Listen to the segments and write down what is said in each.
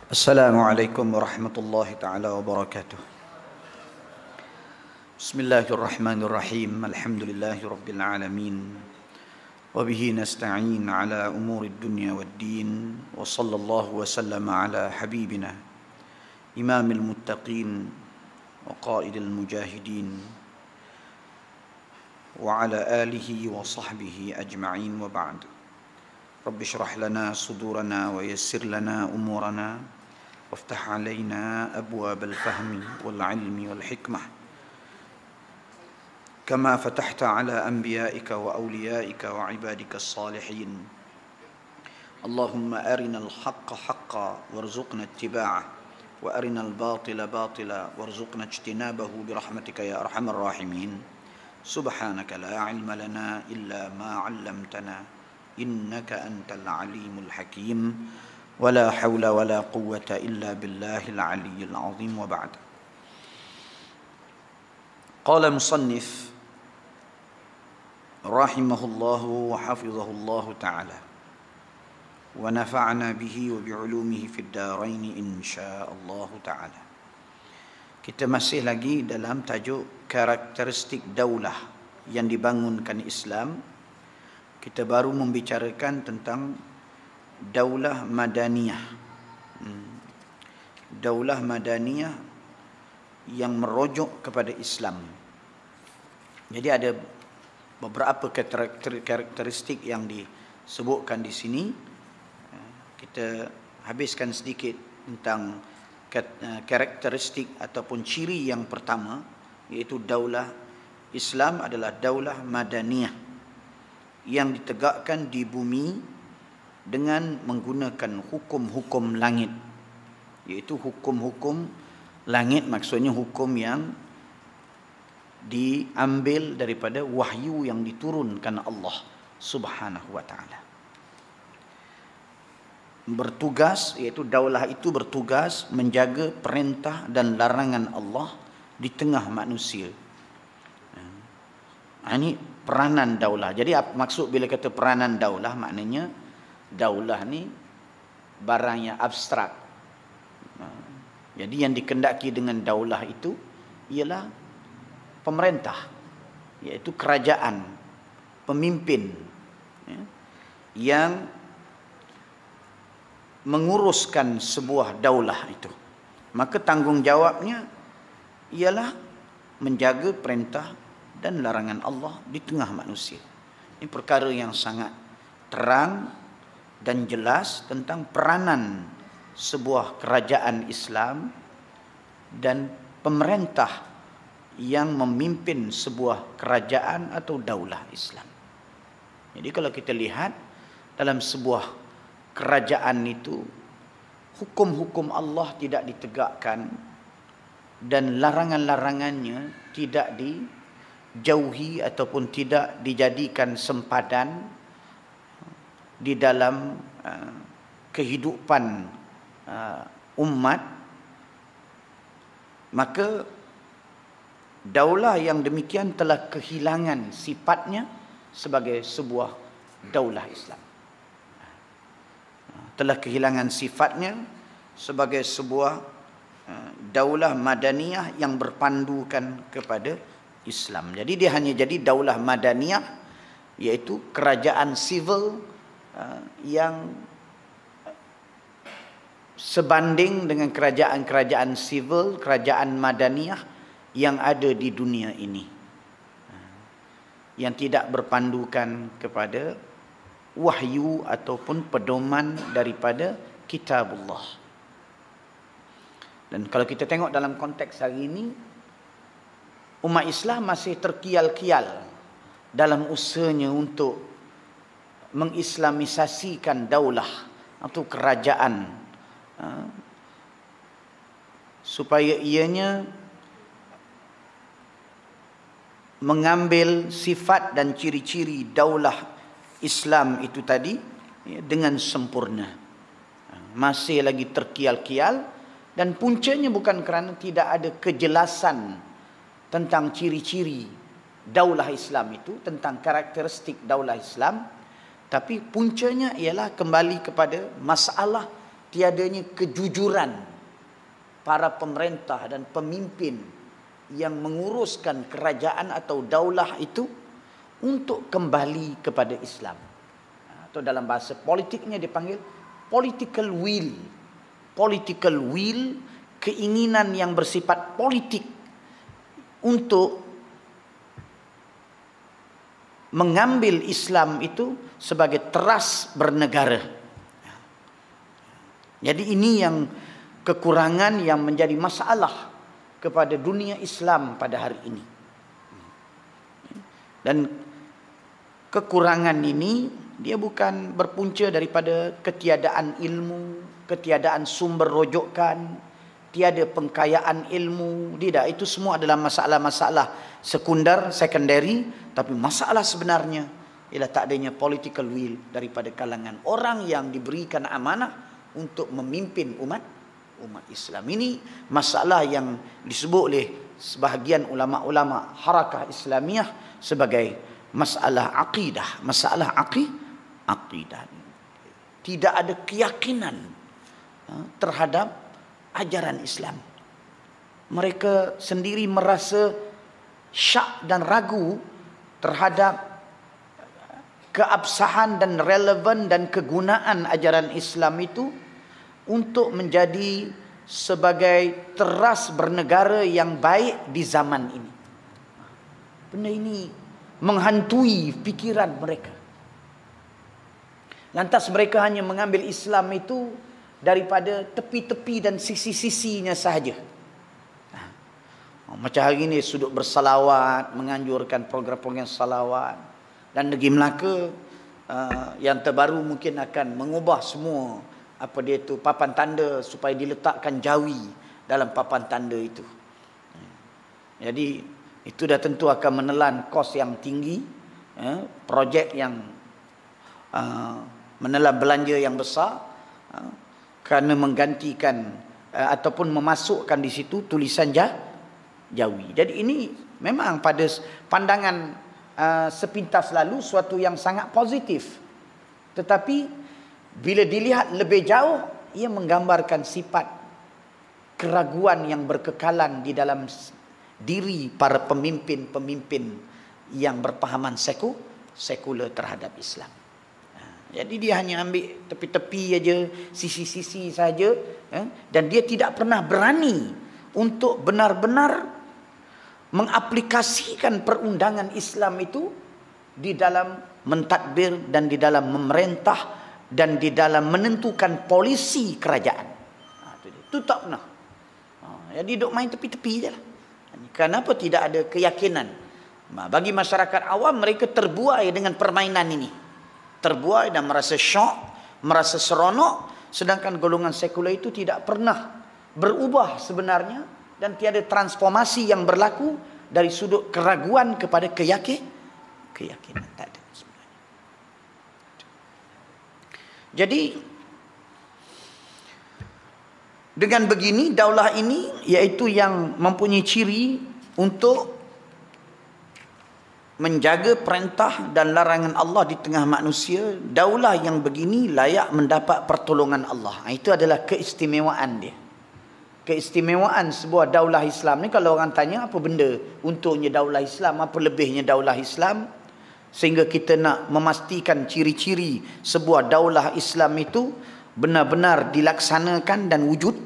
Assalamualaikum warahmatullahi taala wabarakatuh. Bismillahirrahmanirrahim. Alhamdulillahi rabbil alamin. Wa bihi nasta'in ala umuri dunya waddin. Wa sallallahu wa sallama ala habibina imamil muttaqin wa qaidil mujahidin wa ala alihi wa sahbihi ajma'in wa ba'd. Rabbi shrah lana sudurana wa yassir lana umurana وافتح علينا أبواب الفهم والعلم والحكمة كما فتحت على أنبيائك وأوليائك وعبادك الصالحين اللهم أرنا الحق حقا وارزقنا اتباعه وأرنا الباطل باطلا وارزقنا اجتنابه برحمتك يا أرحم الراحمين سبحانك لا علم لنا إلا ما علمتنا إنك أنت العليم الحكيم ولا حول ولا قوة إلا بالله العلي العظيم وبعد. قال مصنف رحمه الله وحفظه الله تعالى ونفعنا به وبعلومه في الدارين إن شاء الله تعالى. Kita masih lagi dalam tajuk karakteristik daulah yang dibangunkan Islam. Kita baru membicarakan tentang Daulah Madaniyah. Daulah Madaniyah yang merujuk kepada Islam. Jadi ada beberapa karakteristik yang disebutkan di sini. Kita habiskan sedikit tentang karakteristik ataupun ciri yang pertama, iaitu daulah Islam adalah daulah Madaniyah yang ditegakkan di bumi dengan menggunakan hukum-hukum langit, iaitu hukum-hukum langit maksudnya hukum yang diambil daripada wahyu yang diturunkan Allah Subhanahu wa taala. Bertugas, iaitu daulah itu bertugas menjaga perintah dan larangan Allah di tengah manusia. Ini peranan daulah. Jadi maksud bila kata peranan daulah, maknanya daulah ni barang yang abstrak. Jadi yang dikendaki dengan daulah itu ialah pemerintah, iaitu kerajaan, pemimpin yang menguruskan sebuah daulah itu. Maka tanggungjawabnya ialah menjaga perintah dan larangan Allah di tengah manusia. Ini perkara yang sangat terang dan jelas tentang peranan sebuah kerajaan Islam dan pemerintah yang memimpin sebuah kerajaan atau daulah Islam. Jadi kalau kita lihat dalam sebuah kerajaan itu, hukum-hukum Allah tidak ditegakkan dan larangan-larangannya tidak dijauhi ataupun tidak dijadikan sempadan di dalam kehidupan umat, maka daulah yang demikian telah kehilangan sifatnya sebagai sebuah daulah Islam. Telah kehilangan sifatnya sebagai sebuah daulah Madaniyah yang berpandukan kepada Islam. Jadi dia hanya jadi daulah Madaniyah, iaitu kerajaan sivil yang sebanding dengan kerajaan-kerajaan sivil, kerajaan Madaniyah yang ada di dunia ini, yang tidak berpandukan kepada wahyu ataupun pedoman daripada kitabullah. Dan kalau kita tengok dalam konteks hari ini, umat Islam masih terkial-kial dalam usahanya untuk mengislamisasikan daulah atau kerajaan, supaya ianya mengambil sifat dan ciri-ciri daulah Islam itu tadi dengan sempurna. Masih lagi terkial-kial, dan puncanya bukan kerana tidak ada kejelasan tentang ciri-ciri daulah Islam itu, tentang karakteristik daulah Islam, tapi puncanya ialah kembali kepada masalah tiadanya kejujuran para pemerintah dan pemimpin yang menguruskan kerajaan atau daulah itu untuk kembali kepada Islam. Atau dalam bahasa politiknya dipanggil political will. Political will, keinginan yang bersifat politik untuk mengambil Islam itu sebagai teras bernegara. Jadi ini yang kekurangan yang menjadi masalah kepada dunia Islam pada hari ini. Dan kekurangan ini dia bukan berpunca daripada ketiadaan ilmu, ketiadaan sumber rujukan, tiada pengkayaan ilmu. Tidak, itu semua adalah masalah-masalah sekunder, secondary. Tapi masalah sebenarnya ialah tak adanya political will daripada kalangan orang yang diberikan amanah untuk memimpin umat Islam. Ini masalah yang disebut oleh sebahagian ulama-ulama harakah Islamiyah sebagai masalah akidah. Masalah akidah. Tidak ada keyakinan terhadap ajaran Islam. Mereka sendiri merasa syak dan ragu terhadap keabsahan dan relevan dan kegunaan ajaran Islam itu untuk menjadi sebagai teras bernegara yang baik di zaman ini. Benda ini menghantui fikiran mereka. Lantas mereka hanya mengambil Islam itu daripada tepi-tepi dan sisi-sisinya sahaja. Macam hari ini sudut bersalawat, menganjurkan program-program salawat. Dan negeri Melaka yang terbaru mungkin akan mengubah semua apa dia tu papan tanda supaya diletakkan jawi dalam papan tanda itu. Jadi itu dah tentu akan menelan kos yang tinggi, projek yang menelan belanja yang besar, kerana menggantikan ataupun memasukkan di situ tulisan jawi. Jadi ini memang pada pandangan sepintas lalu suatu yang sangat positif. Tetapi bila dilihat lebih jauh, ia menggambarkan sifat keraguan yang berkekalan di dalam diri para pemimpin-pemimpin yang berpahaman sekular terhadap Islam. Jadi dia hanya ambil tepi-tepi aja, sisi-sisi saja, dan dia tidak pernah berani untuk benar-benar mengaplikasikan perundangan Islam itu di dalam mentadbir dan di dalam memerintah dan di dalam menentukan polisi kerajaan. Itu tak pernah. Jadi duduk main tepi-tepi je lah. Kenapa tidak ada keyakinan? Bagi masyarakat awam, mereka terbuai dengan permainan ini. Terbuai dan merasa syok, merasa seronok. Sedangkan golongan sekular itu tidak pernah berubah sebenarnya. Dan tiada transformasi yang berlaku dari sudut keraguan kepada keyakinan. Tak ada sebenarnya. Jadi dengan begini daulah ini iaitu yang mempunyai ciri untuk menjaga perintah dan larangan Allah di tengah manusia. Daulah yang begini layak mendapat pertolongan Allah. Itu adalah keistimewaan dia. Keistimewaan sebuah daulah Islam ni, kalau orang tanya apa benda untungnya daulah Islam, apa lebihnya daulah Islam, sehingga kita nak memastikan ciri-ciri sebuah daulah Islam itu benar-benar dilaksanakan dan wujud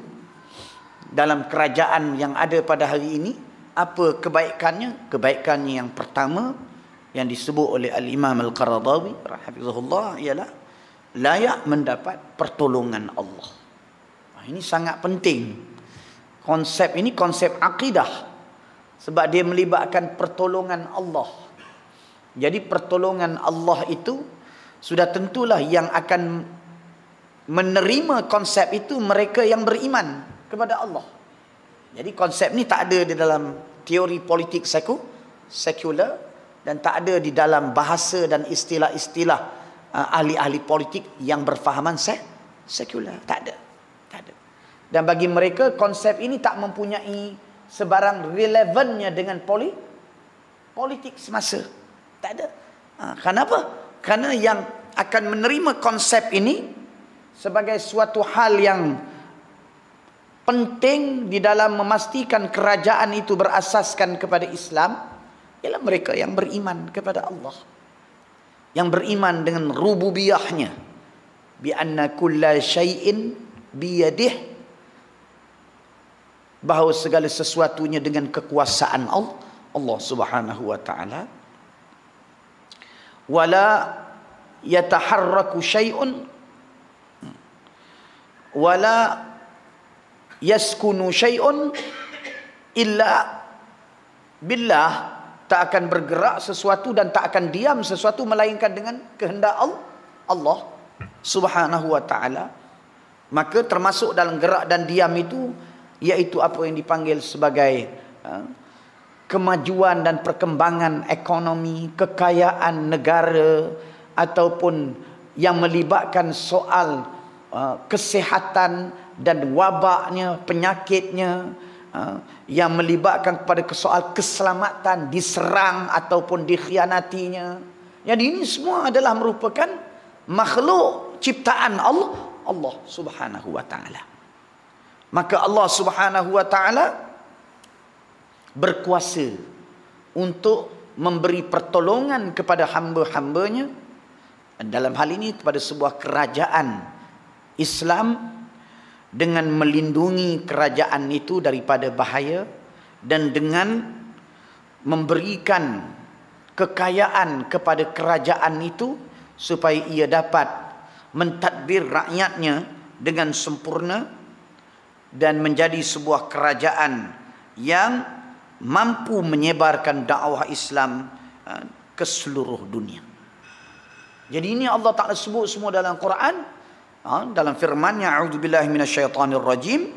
dalam kerajaan yang ada pada hari ini. Apa kebaikannya? Kebaikannya yang pertama yang disebut oleh Al-Imam Al-Qaradawi rahimahullah ialah layak mendapat pertolongan Allah. Ini sangat penting. Konsep ini konsep akidah, sebab dia melibatkan pertolongan Allah. Jadi pertolongan Allah itu sudah tentulah yang akan menerima konsep itu mereka yang beriman kepada Allah. Jadi konsep ni tak ada di dalam teori politik sekular dan tak ada di dalam bahasa dan istilah-istilah ahli-ahli politik yang berfahaman sekular. Tak ada. Dan bagi mereka konsep ini tak mempunyai sebarang relevannya dengan politik semasa. Tak ada. Kenapa? Kerana yang akan menerima konsep ini sebagai suatu hal yang penting di dalam memastikan kerajaan itu berasaskan kepada Islam ialah mereka yang beriman kepada Allah, yang beriman dengan rububiyahnya, bi anna kulla syai'in biyadih, bahawa segala sesuatunya dengan kekuasaan Allah Subhanahu wa taala. Wala yataharraku syai'un wala yaskunu syai'un illa billah, tak akan bergerak sesuatu dan tak akan diam sesuatu melainkan dengan kehendak Allah Subhanahu wa taala. Maka termasuk dalam gerak dan diam itu iaitu apa yang dipanggil sebagai kemajuan dan perkembangan ekonomi, kekayaan negara, ataupun yang melibatkan soal kesihatan dan wabaknya, penyakitnya, yang melibatkan kepada soal keselamatan, diserang ataupun dikhianatinya. Jadi ini semua adalah merupakan makhluk ciptaan Allah Subhanahu wa taala. Maka Allah Subhanahu wa taala berkuasa untuk memberi pertolongan kepada hamba-hambanya, dalam hal ini kepada sebuah kerajaan Islam, dengan melindungi kerajaan itu daripada bahaya dan dengan memberikan kekayaan kepada kerajaan itu supaya ia dapat mentadbir rakyatnya dengan sempurna dan menjadi sebuah kerajaan yang mampu menyebarkan dakwah Islam ke seluruh dunia. Jadi ini Allah Ta'ala sebut semua dalam Quran, dalam firman-Nya, a'udzubillahi minasyaitonir rajim,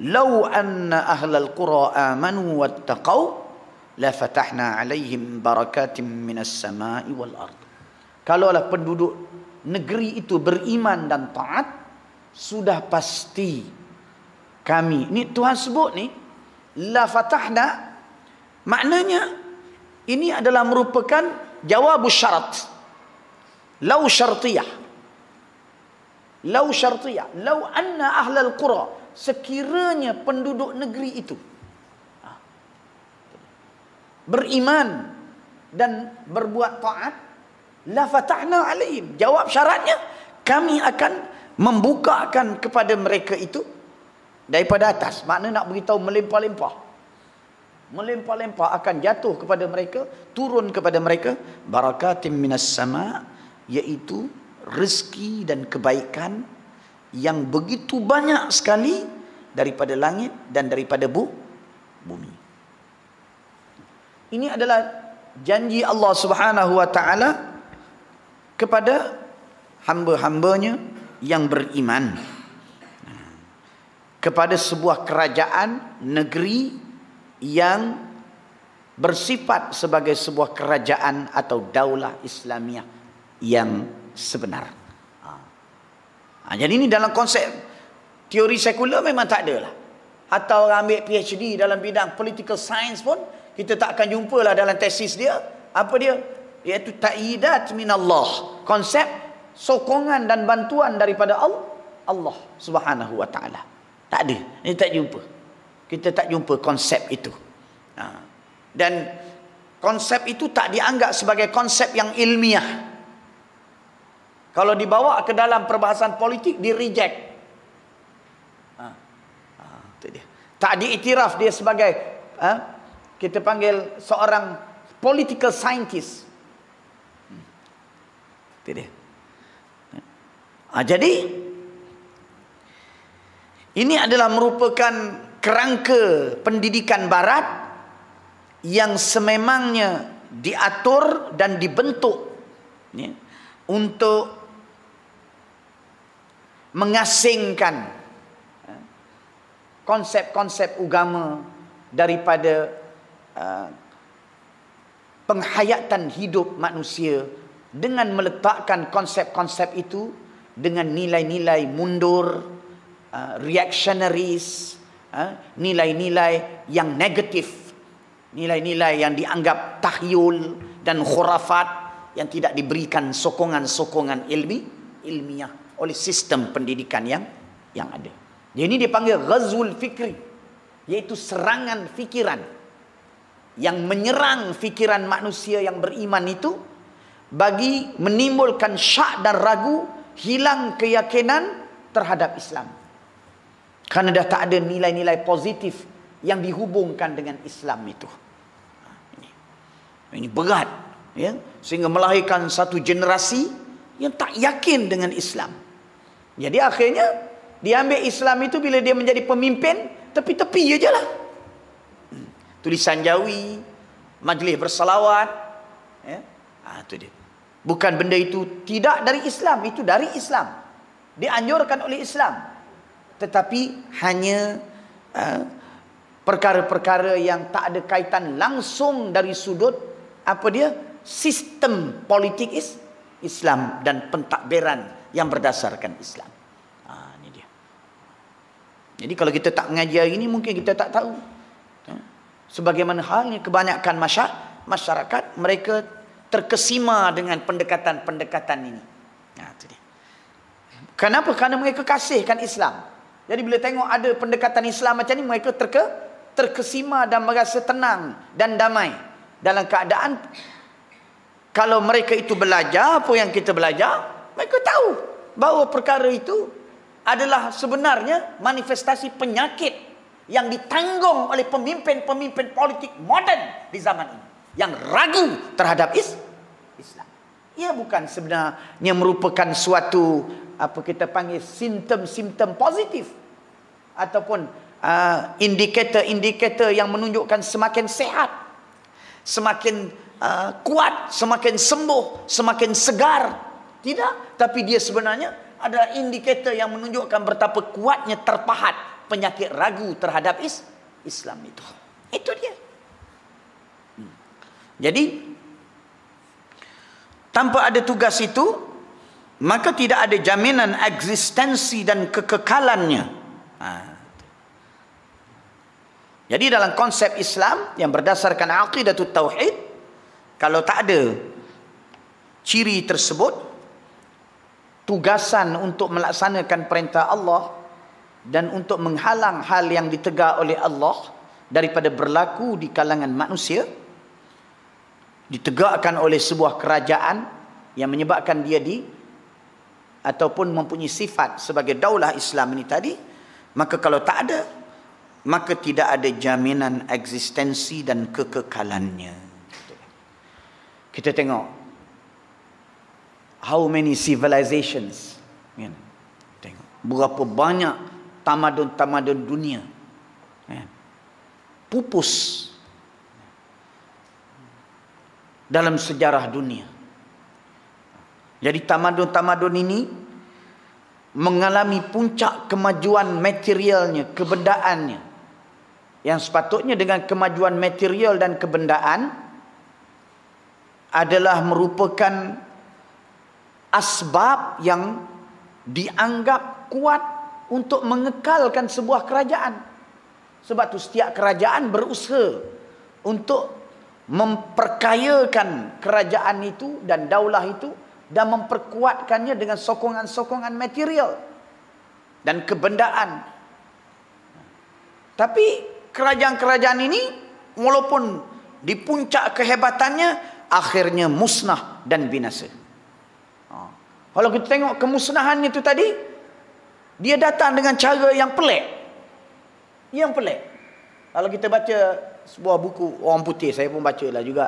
law anna ahlal qura amanu wattaqau la fatahna 'alaihim barakatim minas sama'i wal ard. Kalaulah penduduk negeri itu beriman dan taat, sudah pasti kami, ini Tuhan sebut ni, la fatahna, maknanya ini adalah merupakan jawab syarat, law syartiyah, law syartiyah, law anna ahlal qura, sekiranya penduduk negeri itu beriman dan berbuat taat, la fatahna alaihim, jawab syaratnya, kami akan membukakan kepada mereka itu daripada atas. Makna nak beritahu melimpah-limpah, melimpah-limpah akan jatuh kepada mereka, turun kepada mereka, barakatim minas sama, iaitu rezeki dan kebaikan yang begitu banyak sekali daripada langit dan daripada bumi. Ini adalah janji Allah Subhanahu wa taala kepada hamba-hambanya yang beriman, kepada sebuah kerajaan negeri yang bersifat sebagai sebuah kerajaan atau daulah Islamiah yang sebenar. Jadi ini dalam konsep teori sekular memang tak ada lah. Hatta orang ambil PhD dalam bidang political science pun kita tak akan jumpa lah dalam tesis dia. Apa dia? Iaitu ta'idat minallah. Konsep sokongan dan bantuan daripada Allah Subhanahu wa ta'ala. Tak ada. Ini tak jumpa. Kita tak jumpa konsep itu. Dan konsep itu tak dianggap sebagai konsep yang ilmiah. Kalau dibawa ke dalam perbahasan politik, di reject. Itu dia. Tak diiktiraf dia sebagai kita panggil seorang political scientist. Itu dia. Jadi ini adalah merupakan kerangka pendidikan barat yang sememangnya diatur dan dibentuk untuk mengasingkan konsep-konsep agama daripada penghayatan hidup manusia, dengan meletakkan konsep-konsep itu dengan nilai-nilai mundur, reactionaries, nilai-nilai yang negatif, nilai-nilai yang dianggap tahyul dan khurafat yang tidak diberikan sokongan-sokongan ilmiah. oleh sistem pendidikan yang ada. Jadi ini dipanggil ghazwul fikri, yaitu serangan fikiran yang menyerang fikiran manusia yang beriman itu bagi menimbulkan syak dan ragu, hilang keyakinan terhadap Islam. Karena dah tak ada nilai-nilai positif yang dihubungkan dengan Islam itu. Ini berat, ya, sehingga melahirkan satu generasi yang tak yakin dengan Islam. Jadi akhirnya diambil Islam itu bila dia menjadi pemimpin, tepi-tepi je lah. Tulisan jawi, majlis bersalawat, ya, itu dia. Bukan benda itu tidak dari Islam, itu dari Islam, dianjurkan oleh Islam. Tetapi hanya perkara-perkara yang tak ada kaitan langsung dari sudut apa dia, sistem politik Islam dan pentadbiran yang berdasarkan Islam. Ini dia. Jadi kalau kita tak mengaji hari ini, mungkin kita tak tahu. Sebagaimana halnya kebanyakan masyarakat, mereka terkesima dengan pendekatan-pendekatan ini. Itu dia. Kenapa? Kerana mereka kasihkan Islam. Jadi bila tengok ada pendekatan Islam macam ni, mereka terkesima dan merasa tenang dan damai. Dalam keadaan kalau mereka itu belajar apa yang kita belajar, mereka tahu bahawa perkara itu adalah sebenarnya manifestasi penyakit yang ditanggung oleh pemimpin-pemimpin politik moden di zaman ini, yang ragu terhadap Islam. Ia bukan sebenarnya merupakan suatu apa kita panggil simptom-simptom positif ataupun indikator-indikator yang menunjukkan semakin sehat, semakin kuat, semakin sembuh, semakin segar. Tidak, tapi dia sebenarnya adalah indikator yang menunjukkan betapa kuatnya terpahat penyakit ragu terhadap Islam itu. Itu dia. Jadi tanpa ada tugas itu, maka tidak ada jaminan eksistensi dan kekekalannya. Jadi dalam konsep Islam yang berdasarkan aqidatut tauhid, kalau tak ada ciri tersebut, tugasan untuk melaksanakan perintah Allah dan untuk menghalang hal yang ditegak oleh Allah daripada berlaku di kalangan manusia, ditegakkan oleh sebuah kerajaan yang menyebabkan dia ataupun mempunyai sifat sebagai daulah Islam ini tadi, maka kalau tak ada, maka tidak ada jaminan eksistensi dan kekekalannya. Kita tengok how many civilizations, tengok berapa banyak tamadun-tamadun dunia pupus dalam sejarah dunia. Jadi tamadun-tamadun ini mengalami puncak kemajuan materialnya, kebendaannya, yang sepatutnya dengan kemajuan material dan kebendaan adalah merupakan asbab yang dianggap kuat untuk mengekalkan sebuah kerajaan. Sebab tu setiap kerajaan berusaha untuk memperkayakan kerajaan itu dan daulah itu dan memperkuatkannya dengan sokongan-sokongan material dan kebendaan. Tapi kerajaan-kerajaan ini walaupun di puncak kehebatannya, akhirnya musnah dan binasa. Kalau kita tengok kemusnahan itu tadi, dia datang dengan cara yang pelik. Yang pelik. Kalau kita baca sebuah buku orang putih, saya pun baca lah juga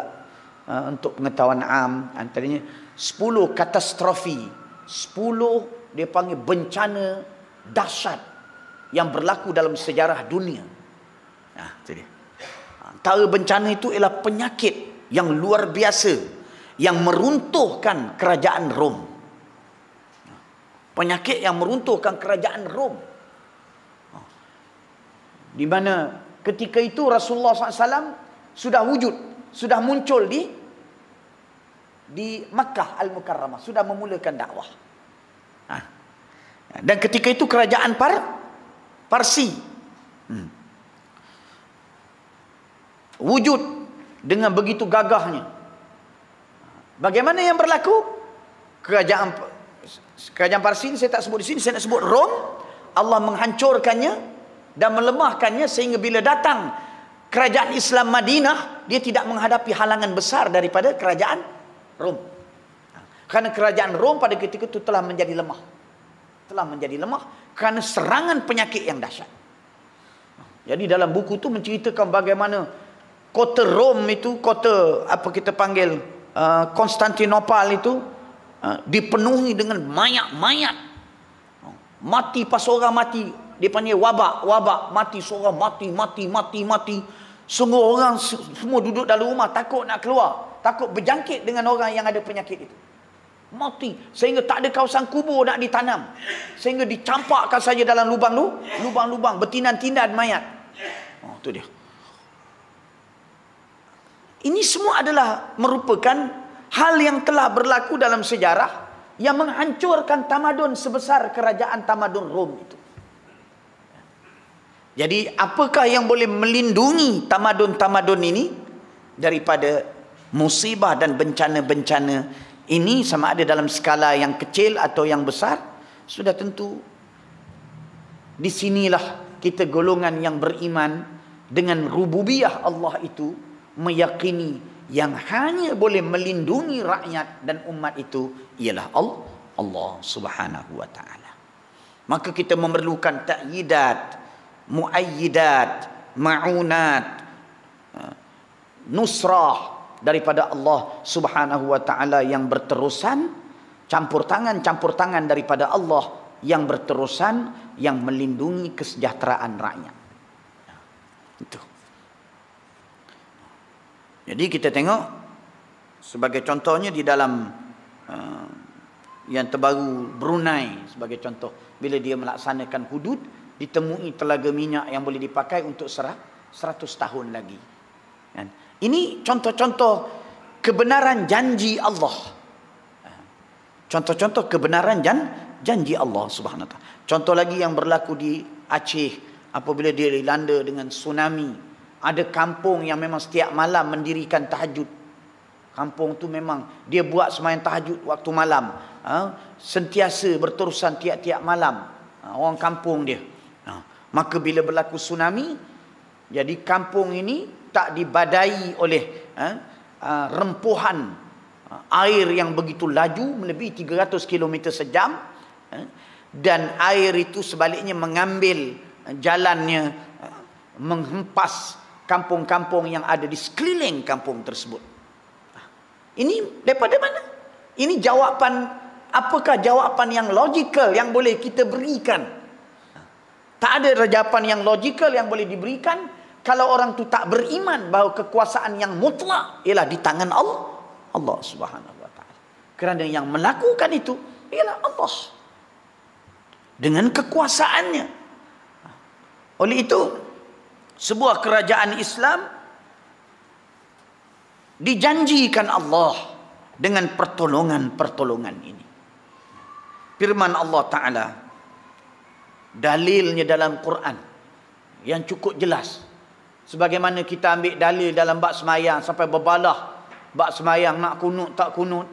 untuk pengetahuan am, antaranya 10 katastrofi, 10 dia panggil bencana dahsyat yang berlaku dalam sejarah dunia. Itu dia. Antara bencana itu ialah penyakit yang luar biasa yang meruntuhkan kerajaan Rom. Penyakit yang meruntuhkan kerajaan Rom. Di mana ketika itu Rasulullah SAW sudah wujud, sudah muncul di Makkah Al-Mukarramah, sudah memulakan dakwah. Dan ketika itu kerajaan Parsi wujud dengan begitu gagahnya. Bagaimana yang berlaku? Kerajaan Kerajaan Parsi ini saya tak sebut di sini, saya nak sebut Rom. Allah menghancurkannya dan melemahkannya sehingga bila datang kerajaan Islam Madinah, dia tidak menghadapi halangan besar daripada kerajaan Rom. Kerana kerajaan Rom pada ketika itu telah menjadi lemah. Telah menjadi lemah kerana serangan penyakit yang dahsyat. Jadi dalam buku itu menceritakan bagaimana kota Rom itu, kota apa kita panggil Konstantinopel itu dipenuhi dengan mayat-mayat. Mati pas orang mati, dia panggil wabak, mati seorang mati. Semua orang semua duduk dalam rumah takut nak keluar, takut berjangkit dengan orang yang ada penyakit itu. Mati sehingga tak ada kawasan kubur nak ditanam, sehingga dicampakkan saja dalam lubang-lubang bertindan-tindan mayat. Itu dia. Ini semua adalah merupakan hal yang telah berlaku dalam sejarah yang menghancurkan tamadun sebesar kerajaan tamadun Rom itu. Jadi apakah yang boleh melindungi tamadun-tamadun ini daripada musibah dan bencana-bencana ini, sama ada dalam skala yang kecil atau yang besar? Sudah tentu di sinilah kita golongan yang beriman dengan rububiyah Allah itu meyakini yang hanya boleh melindungi rakyat dan umat itu ialah Allah Subhanahu wa taala. Maka kita memerlukan ta'yidat, muayyidat, ma'unat, nusrah daripada Allah Subhanahu wa taala yang berterusan, campur tangan daripada Allah yang berterusan, yang melindungi kesejahteraan rakyat. Itu. Jadi kita tengok sebagai contohnya di dalam yang terbaru Brunei sebagai contoh, bila dia melaksanakan hudud, ditemui telaga minyak yang boleh dipakai untuk 100 tahun lagi. Kan? Ini contoh-contoh kebenaran janji Allah. Contoh-contoh kebenaran janji Allah Subhanahu wa taala. Contoh lagi yang berlaku di Aceh apabila dia dilanda dengan tsunami. Ada kampung yang memang setiap malam mendirikan tahajud. Kampung tu memang dia buat sembahyang tahajud waktu malam. Sentiasa berterusan tiap-tiap malam. Orang kampung dia. Maka bila berlaku tsunami, jadi kampung ini tak dibadai oleh rempuhan air yang begitu laju melebihi 300 km sejam, dan air itu sebaliknya mengambil jalannya menghempas kampung-kampung yang ada di sekeliling kampung tersebut. Ini daripada mana? Ini jawapan, apakah jawapan yang logikal yang boleh kita berikan? Tak ada jawapan yang logikal yang boleh diberikan kalau orang tu tak beriman bahawa kekuasaan yang mutlak ialah di tangan Allah Subhanahu wa taala. Kerana yang melakukan itu ialah Allah dengan kekuasaannya. Oleh itu, sebuah kerajaan Islam dijanjikan Allah dengan pertolongan ini. Firman Allah Ta'ala, dalilnya dalam Quran yang cukup jelas. Sebagaimana kita ambil dalil dalam bab semayang sampai berbalah, bab semayang nak kunut tak kunut.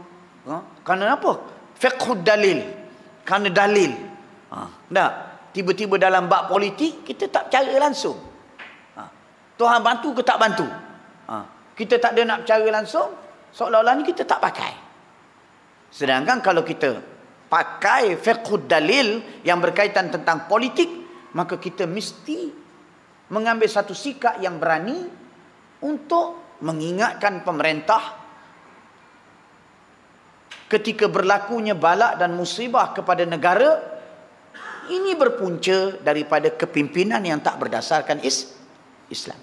Kerana apa? Fiqhud dalil. Kerana dalil. Tiba-tiba dalam bab politik kita tak bercara langsung. Tuhan bantu ke tak bantu? Kita tak ada nak bercara langsung, seolah-olah ni kita tak pakai. Sedangkan kalau kita pakai fiqhud dalil yang berkaitan tentang politik, maka kita mesti mengambil satu sikap yang berani untuk mengingatkan pemerintah ketika berlakunya bala dan musibah kepada negara. Ini berpunca daripada kepimpinan yang tak berdasarkan Islam.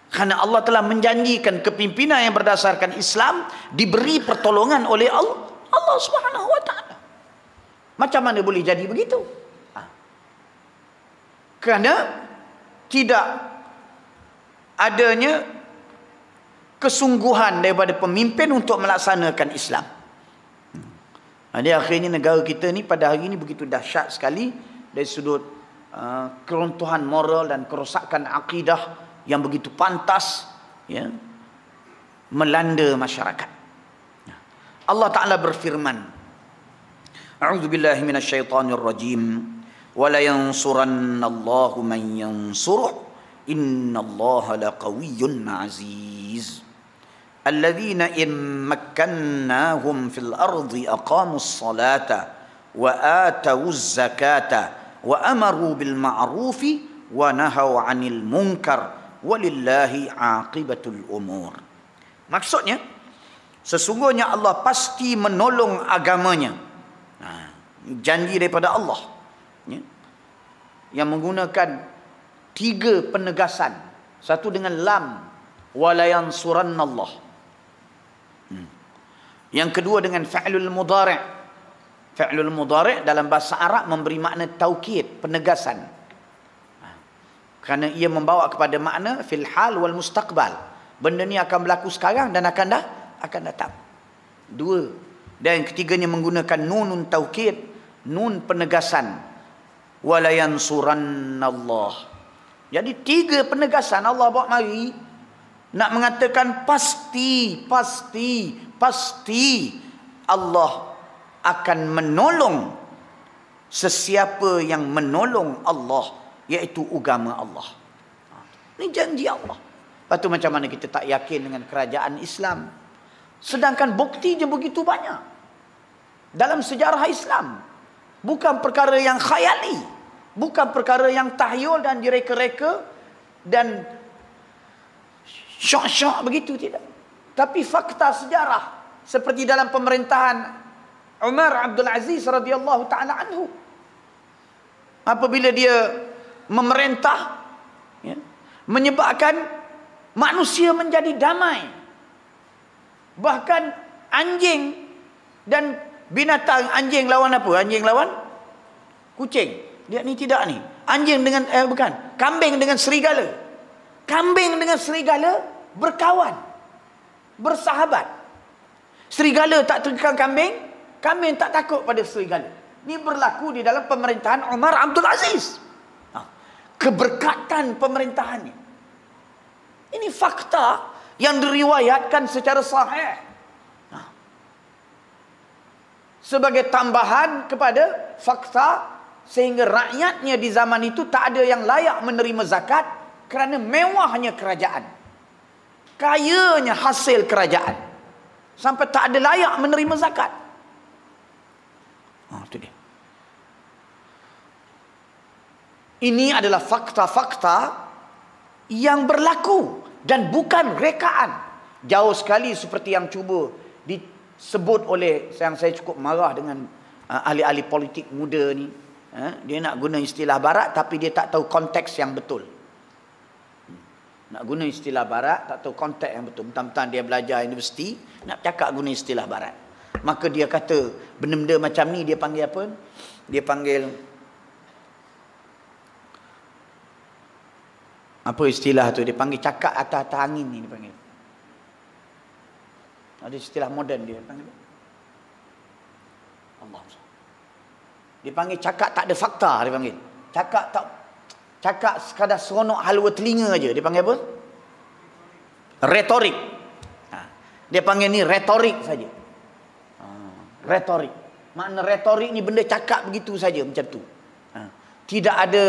Kerana Allah telah menjanjikan kepimpinan yang berdasarkan Islam diberi pertolongan oleh Allah Subhanahu wa taala. Macam mana boleh jadi begitu? Kerana tidak adanya kesungguhan daripada pemimpin untuk melaksanakan Islam. Jadi akhirnya negara kita ni pada hari ini begitu dahsyat sekali dari sudut keruntuhan moral dan kerosakan akidah yang begitu pantas, ya, melanda masyarakat. Allah Ta'ala berfirman, A'udzu billahi minasyaitonir rajim. Wa la yansurannallahu man yansuruh. Innallaha laqawiyyun aziz. Alladzina in makkannahum fil ardi aqamus salata wa atawuz zakata wa amaru bil ma'rufi wa nahaw 'anil munkar walillahi 'aqibatul umur. Maksudnya, sesungguhnya Allah pasti menolong agamanya. Janji daripada Allah, ya, yang menggunakan 3 penegasan. Satu dengan lam, wala yansurannallah. Yang kedua dengan fa'lul mudhari'. Fa'lul mudhari' dalam bahasa Arab memberi makna taukid, penegasan. Kerana ia membawa kepada makna fil hal wal mustaqbal. Benda ni akan berlaku sekarang dan akan datang. 2. Dan yang ketiganya menggunakan nunun taukid, nun penegasan. Wala yansurannallah. Jadi 3 penegasan Allah bawa mari nak mengatakan pasti Allah akan menolong sesiapa yang menolong Allah, iaitu agama Allah. Ini janji Allah. Lepas tu macam mana kita tak yakin dengan kerajaan Islam? Sedangkan bukti je begitu banyak dalam sejarah Islam. Bukan perkara yang khayali, bukan perkara yang tahyul dan direka-reka dan syok-syok begitu, tidak. Tapi fakta sejarah seperti dalam pemerintahan Umar Abdul Aziz radhiyallahu taala anhu, apabila dia memerintah, ya, menyebabkan manusia menjadi damai. Bahkan anjing dan binatang, anjing lawan apa? Anjing lawan kucing. Lihat ni tidak ni. Anjing dengan kambing dengan serigala. Kambing dengan serigala berkawan, bersahabat. Serigala tak terkekang kambing, kambing tak takut pada serigala. Ini berlaku di dalam pemerintahan Umar Abdul Aziz. Keberkatan pemerintahannya. Ini fakta yang diriwayatkan secara sahih. Sebagai tambahan kepada fakta, sehingga rakyatnya di zaman itu tak ada yang layak menerima zakat kerana mewahnya kerajaan, kayanya hasil kerajaan, sampai tak ada layak menerima zakat. Itu dia. Ini adalah fakta-fakta yang berlaku dan bukan rekaan. Jauh sekali seperti yang cuba disebut oleh, yang saya cukup marah dengan ahli-ahli politik muda ni. Dia nak guna istilah barat tapi dia tak tahu konteks yang betul. Nak guna istilah barat tak tahu konteks yang betul. Mentang-mentang dia belajar universiti, nak cakap guna istilah barat. Maka dia kata benda-benda macam ni dia panggil apa? Dia panggil apa istilah tu? Dia panggil cakap atas angin ni, dia panggil. Ada istilah moden dia panggil. Allah. Dia panggil cakap tak ada fakta, dia panggil. Cakap sekadar seronok halwa telinga aja, dia panggil apa? Retorik. Dia panggil ni retorik saja. Retorik. Makna retorik ni benda cakap begitu saja, macam tu. Tidak ada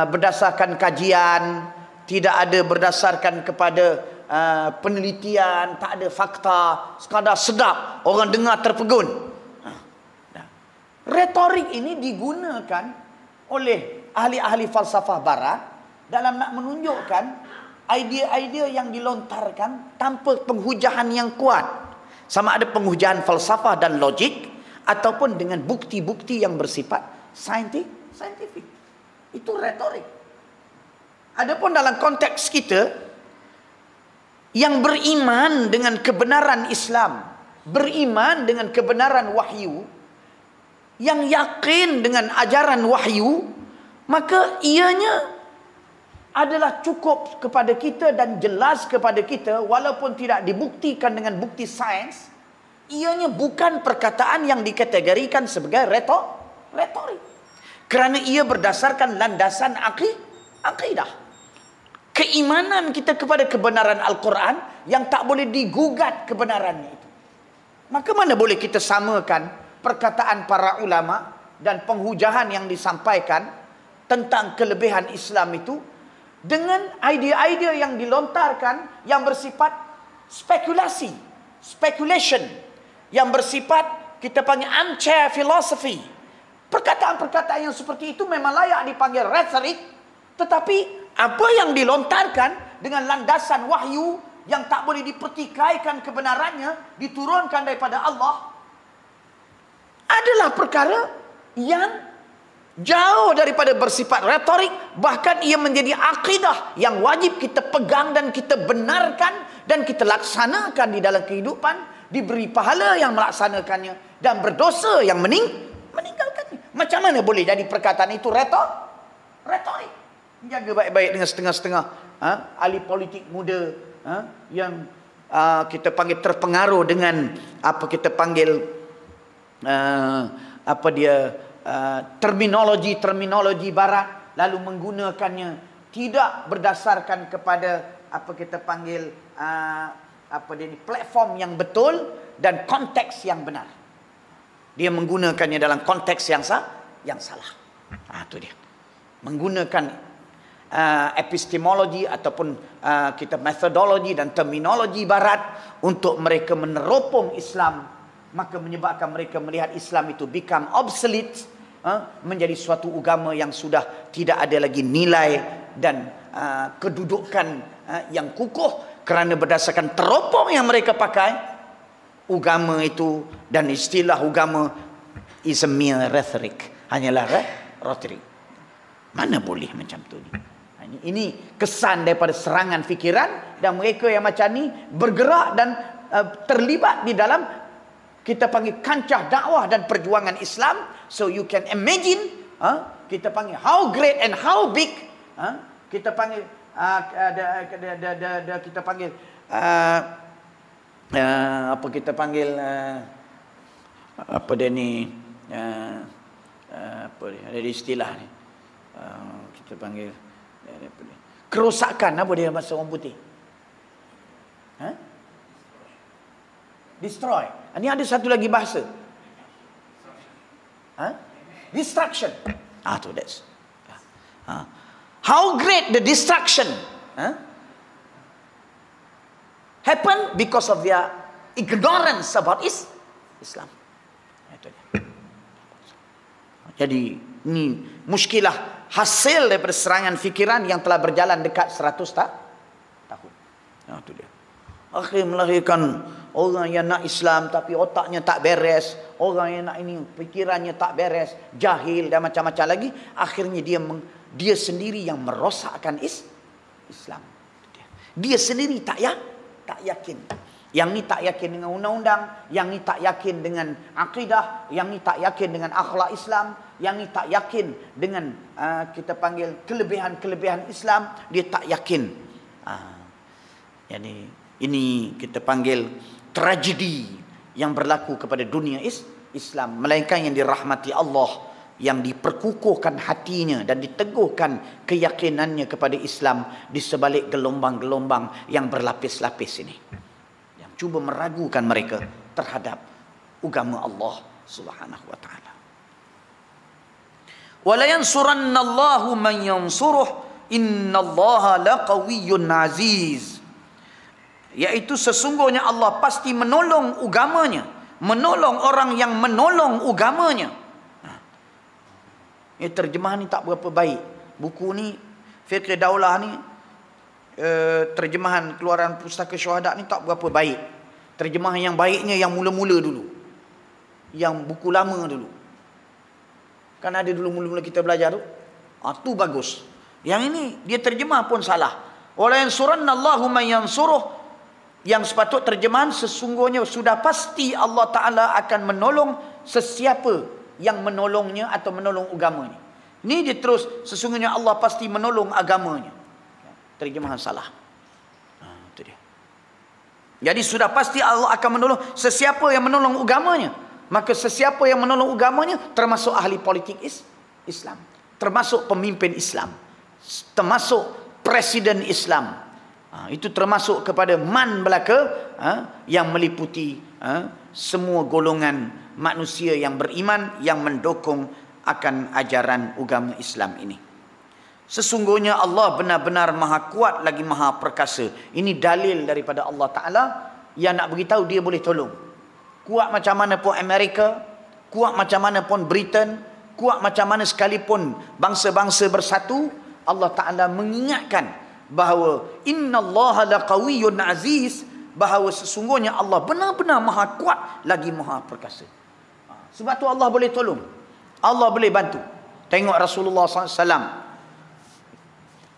berdasarkan kajian, tidak ada berdasarkan kepada penelitian, tak ada fakta, sekadar sedap, orang dengar terpegun. Retorik ini digunakan oleh ahli-ahli falsafah barat dalam nak menunjukkan idea-idea yang dilontarkan tanpa penghujahan yang kuat, sama ada penghujahan falsafah dan logik ataupun dengan bukti-bukti yang bersifat saintifik. Itu retorik. Adapun dalam konteks kita yang beriman dengan kebenaran Islam, beriman dengan kebenaran wahyu, yang yakin dengan ajaran wahyu, maka ianya adalah cukup kepada kita dan jelas kepada kita, walaupun tidak dibuktikan dengan bukti sains. Ianya bukan perkataan yang dikategorikan sebagai retorik, kerana ia berdasarkan landasan akidah, keimanan kita kepada kebenaran Al-Quran yang tak boleh digugat kebenarannya itu. Maka mana boleh kita samakan perkataan para ulama dan penghujahan yang disampaikan tentang kelebihan Islam itu dengan idea-idea yang dilontarkan yang bersifat speculation, yang bersifat kita panggil armchair philosophy. Perkataan-perkataan yang seperti itu memang layak dipanggil rhetoric, tetapi apa yang dilontarkan dengan landasan wahyu yang tak boleh dipertikaikan kebenarannya, diturunkan daripada Allah, adalah perkara yang jauh daripada bersifat retorik. Bahkan ia menjadi akidah yang wajib kita pegang dan kita benarkan dan kita laksanakan di dalam kehidupan, diberi pahala yang melaksanakannya dan berdosa yang meninggalkannya. Macam mana boleh jadi perkataan itu retorik? Jaga baik-baik dengan setengah-setengah ahli politik muda yang kita panggil terpengaruh dengan apa kita panggil terminologi barat, lalu menggunakannya tidak berdasarkan kepada apa kita panggil platform yang betul dan konteks yang benar. Dia menggunakannya dalam konteks yang salah. Itu dia. Menggunakan epistemologi ataupun kita metodologi dan terminologi barat untuk mereka meneropong Islam, maka menyebabkan mereka melihat Islam itu become obsolete, menjadi suatu agama yang sudah tidak ada lagi nilai dan kedudukan yang kukuh, kerana berdasarkan teropong yang mereka pakai, agama itu dan istilah agama is a mere rhetoric, hanyalah retorik. Mana boleh macam tu ni? Ini kesan daripada serangan fikiran, dan mereka yang macam ni bergerak dan terlibat di dalam kita panggil kancah dakwah dan perjuangan Islam. So you can imagine, kita panggil how great and how big, kita panggil kita panggil apa kita panggil apa dia ni, apa dia, ada istilah ni, kita panggil kerosakan, apa dia bahasa orang putih, destroy. Ini ada satu lagi bahasa, destruction. Tu that's how great the destruction happen because of their ignorance about Islam. Itu dia. Jadi ini muskilah hasil daripada serangan fikiran yang telah berjalan dekat 100 tahun. Itu dia. Akhir melahirkan orang yang nak Islam tapi otaknya tak beres, orang yang nak ini fikirannya tak beres, jahil dan macam-macam lagi. Akhirnya dia sendiri yang merosakkan Islam. Dia sendiri tak yakin. Yang ni tak yakin dengan undang-undang, yang ni tak yakin dengan akidah, yang ni tak yakin dengan akhlak Islam, yang ni tak yakin dengan kita panggil kelebihan-kelebihan Islam, dia tak yakin. Jadi ini kita panggil tragedi yang berlaku kepada dunia Islam, melainkan yang dirahmati Allah, yang diperkukuhkan hatinya dan diteguhkan keyakinannya kepada Islam di sebalik gelombang-gelombang yang berlapis-lapis ini, yang cuba meragukan mereka terhadap agama Allah Subhanahu wa taala. Wala yansurannallahu man yansuruh innallaha laqawiyyun aziz. Iaitu sesungguhnya Allah pasti menolong agamanya, menolong orang yang menolong agamanya. Terjemahan ni tak berapa baik. Buku ni, Fiqh Daulah ni, terjemahan keluaran Pustaka Syuhada ni tak berapa baik. Terjemahan yang baiknya yang mula-mula dulu, yang buku lama dulu. Kan ada dulu mula-mula kita belajar tu, tu bagus. Yang ini dia terjemah pun salah. Wala yansurannallahu man yansuruh. Yang sepatut terjemahan sesungguhnya sudah pasti Allah Ta'ala akan menolong sesiapa yang menolongnya atau menolong agamanya. Ini dia terus, sesungguhnya Allah pasti menolong agamanya. Terjemahan salah. Itu dia. Jadi sudah pasti Allah akan menolong sesiapa yang menolong agamanya. Maka sesiapa yang menolong agamanya termasuk ahli politik Islam, termasuk pemimpin Islam, termasuk presiden Islam. Itu termasuk kepada man belaka yang meliputi semua golongan manusia yang beriman yang mendukung akan ajaran agama Islam ini. Sesungguhnya Allah benar-benar maha kuat lagi maha perkasa. Ini dalil daripada Allah Ta'ala yang nak beritahu dia boleh tolong. Kuat macam mana pun Amerika, kuat macam mana pun Britain, kuat macam mana sekalipun bangsa-bangsa bersatu, Allah Ta'ala mengingatkan bahawa innallaha laqawiyyun aziz, bahawa sesungguhnya Allah benar-benar maha kuat lagi maha perkasa. Sebab tu Allah boleh tolong, Allah boleh bantu. Tengok Rasulullah SAW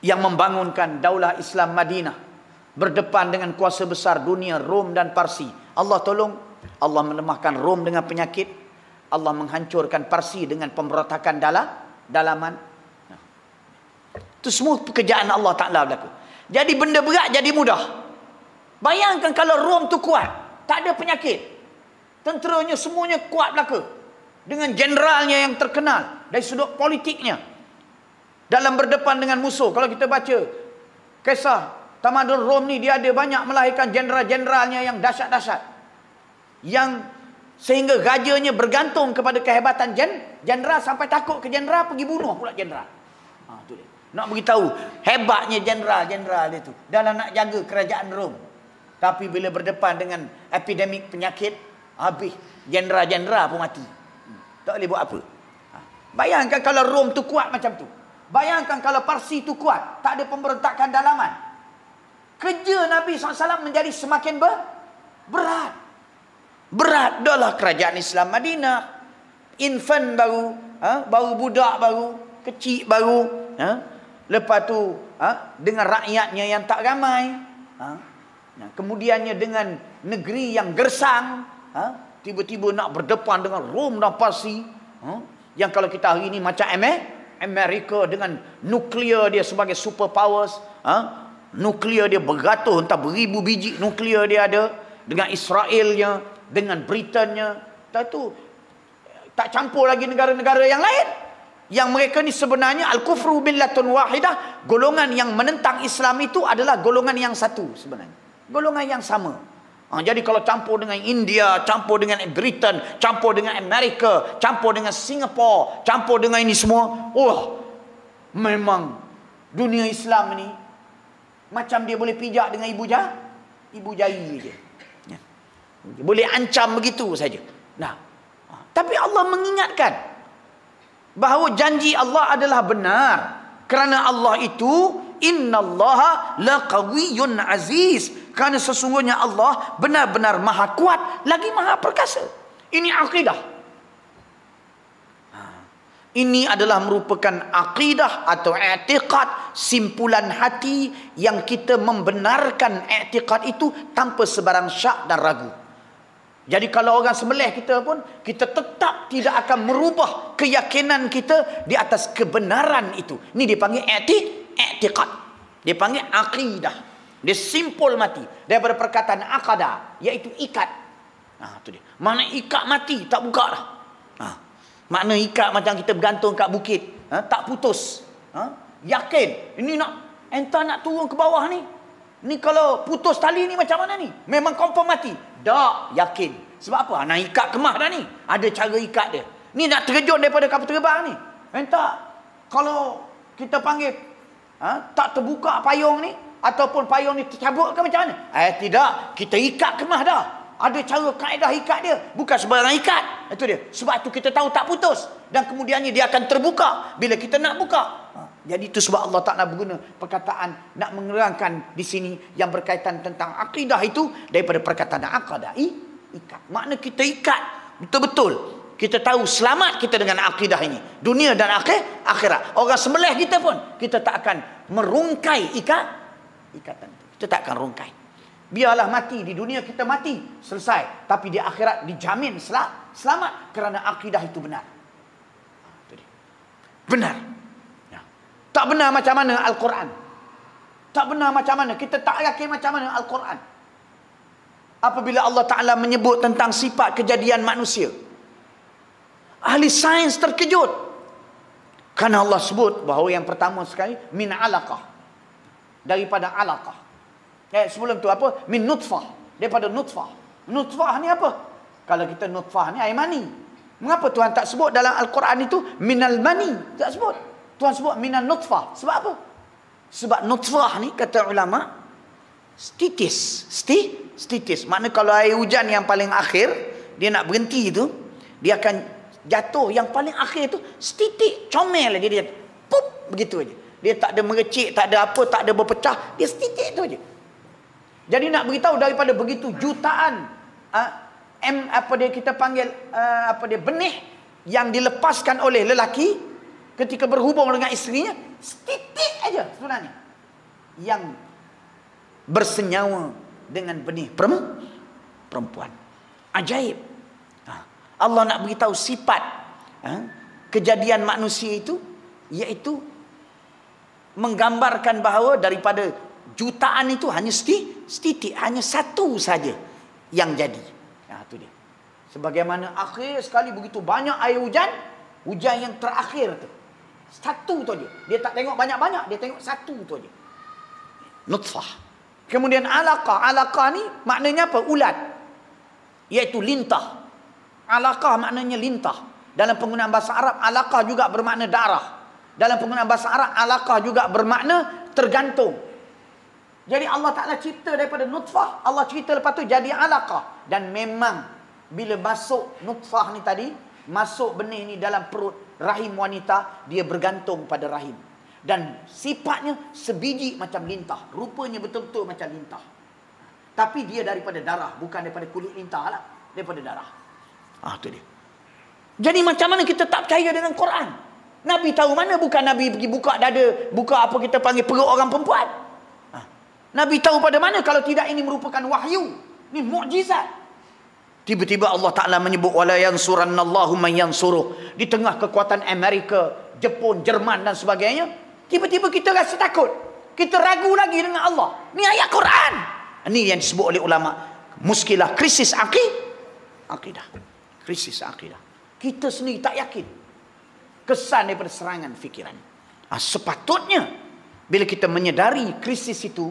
yang membangunkan daulah Islam Madinah berdepan dengan kuasa besar dunia Rom dan Parsi. Allah tolong, Allah melemahkan Rom dengan penyakit, Allah menghancurkan Parsi dengan pemberontakan dalaman. Itu semua pekerjaan Allah Ta'ala berlaku. Jadi benda berat jadi mudah. Bayangkan kalau Rom tu kuat, tak ada penyakit, tenteranya semuanya kuat belaka, dengan jeneralnya yang terkenal dari sudut politiknya, dalam berdepan dengan musuh. Kalau kita baca kisah tamadun Rom ni, dia ada banyak melahirkan jeneral-jeneralnya yang dahsyat-dahsyat, yang sehingga rajanya bergantung kepada kehebatan jeneral, sampai takut ke jeneral pergi bunuh pula jeneral. Tu dia. Nak beritahu hebatnya jeneral-jeneral dia tu dalam nak jaga kerajaan Rom. Tapi bila berdepan dengan epidemik penyakit, habis jeneral-jeneral pun mati. Tak boleh buat apa. Bayangkan kalau Rom tu kuat macam tu. Bayangkan kalau Parsi tu kuat, tak ada pemberontakan dalaman. Kerja Nabi SAW menjadi semakin berat. Berat adalah kerajaan Islam Madinah. Infant baru, baru budak baru, kecil baru. Lepas tu dengan rakyatnya yang tak ramai. Kemudiannya dengan negeri yang gersang. Tiba-tiba nak berdepan dengan Rom dan Parsi. Yang kalau kita hari ini macam Amerika dengan nuklear dia sebagai superpowers. Nuklear dia beratus, entah beribu biji nuklear dia ada. Dengan Israelnya, dengan Britannya. Tak campur lagi negara-negara yang lain. Yang mereka ni sebenarnya al-kufru millatun wahidah. Golongan yang menentang Islam itu adalah golongan yang satu sebenarnya. Golongan yang sama. Jadi kalau campur dengan India, campur dengan Britain, campur dengan Amerika, campur dengan Singapura, campur dengan ini semua, memang dunia Islam ni macam dia boleh pijak dengan ibu jari je. Boleh ancam begitu saja. Tapi Allah mengingatkan bahawa janji Allah adalah benar. Kerana Allah itu innallaha laqawiyyun aziz. Kerana sesungguhnya Allah benar-benar maha kuat lagi maha perkasa. Ini akidah. Ini adalah merupakan akidah atau i'tiqad, simpulan hati yang kita membenarkan i'tiqad itu tanpa sebarang syak dan ragu. Jadi kalau orang sembelih kita pun, kita tetap tidak akan merubah keyakinan kita di atas kebenaran itu. Ini dipanggil i'tiqad. Dipanggil akidah. Dia simpul mati daripada perkataan aqada, iaitu ikat. Tu dia. Mana ikat mati, tak buka dah. Makna ikat macam kita bergantung kat bukit, tak putus. Yakin, ini entah nak turun ke bawah ni. Ni kalau putus tali ni macam mana ni? Memang confirm mati. Tak, yakin. Sebab apa? Nak ikat kemah dah ni. Ada cara ikat dia. Ni nak terjun daripada kapal terbang ni. Entah. Kalau kita panggil tak terbuka payung ni, ataupun payung ni tercabut ke macam mana? Tidak. Kita ikat kemah dah. Ada cara kaedah ikat dia. Bukan sembarang ikat. Itu dia. Sebab tu kita tahu tak putus. Dan kemudiannya dia akan terbuka bila kita nak buka. Jadi itu sebab Allah Ta'ala berguna perkataan nak menerangkan di sini yang berkaitan tentang akidah itu daripada perkataan aqadah. Ikat. Makna kita ikat betul-betul. Kita tahu selamat kita dengan akidah ini. Dunia dan akhirat. Orang sembelih kita pun, kita tak akan merungkai ikatan itu. Kita tak akan rungkai. Biarlah mati. Di dunia kita mati. Selesai. Tapi di akhirat dijamin selamat. Kerana akidah itu benar. Benar. Tak benar macam mana Al-Quran. Tak benar macam mana. Kita tak yakin macam mana Al-Quran. Apabila Allah Ta'ala menyebut tentang sifat kejadian manusia. Ahli sains terkejut. Kerana Allah sebut bahawa yang pertama sekali min alaqah. Daripada alaqah. Sebelum tu apa? Min nutfah. Daripada nutfah. Nutfah ni apa? Kalau kita nutfah ni air mani. Mengapa Tuhan tak sebut dalam Al-Quran itu minal mani? Tak sebut. Tuhan sebut minal nutfah. Sebab apa? Sebab nutfah ni kata ulama titis. Titis. Maknanya kalau air hujan yang paling akhir dia nak berhenti tu, dia akan jatuh yang paling akhir tu setitik, comel dia pup begitu aja. Dia tak ada merecik, tak ada apa, tak ada berpecah, dia setitik tu aja. Jadi nak beritahu daripada begitu jutaan kita panggil benih yang dilepaskan oleh lelaki ketika berhubung dengan isterinya, setitik aja sebenarnya yang bersenyawa dengan benih perempuan. Ajaib. Allah nak beritahu sifat kejadian manusia itu, iaitu menggambarkan bahawa daripada jutaan itu hanya setitik, hanya satu saja yang jadi. Itu dia. Sebagaimana akhir sekali begitu banyak air hujan yang terakhir tu. Satu tu aja. Dia tak tengok banyak-banyak, dia tengok satu tu aja. Nutfah. Kemudian alaqah. Alaqah ni maknanya apa? Ulat. Iaitu lintah. Alaqah maknanya lintah. Dalam penggunaan bahasa Arab, alaqah juga bermakna darah. Dalam penggunaan bahasa Arab, alaqah juga bermakna tergantung. Jadi Allah Ta'ala cipta daripada nutfah, Allah cerita lepas tu jadi alaqah. Dan memang bila masuk nutfah ni tadi, masuk benih ni dalam perut rahim wanita, dia bergantung pada rahim. Dan sifatnya sebiji macam lintah. Rupanya betul-betul macam lintah. Tapi dia daripada darah, bukan daripada kulit lintah lah. Daripada darah. Itu dia. Jadi macam mana kita tak percaya dengan Quran? Nabi tahu mana? Bukan Nabi pergi buka dada, buka apa kita panggil perut orang perempuan. Nabi tahu pada mana kalau tidak ini merupakan wahyu. Ini mukjizat. Tiba-tiba Allah Ta'ala menyebut wala yansurannallahu man yansuruh. Di tengah kekuatan Amerika, Jepun, Jerman dan sebagainya, tiba-tiba kita rasa takut. Kita ragu lagi dengan Allah. Ini ayat Quran. Ini yang disebut oleh ulama muskilah krisis akidah. Krisis akidah. Kita sendiri tak yakin. Kesan daripada serangan fikiran. Sepatutnya bila kita menyedari krisis itu,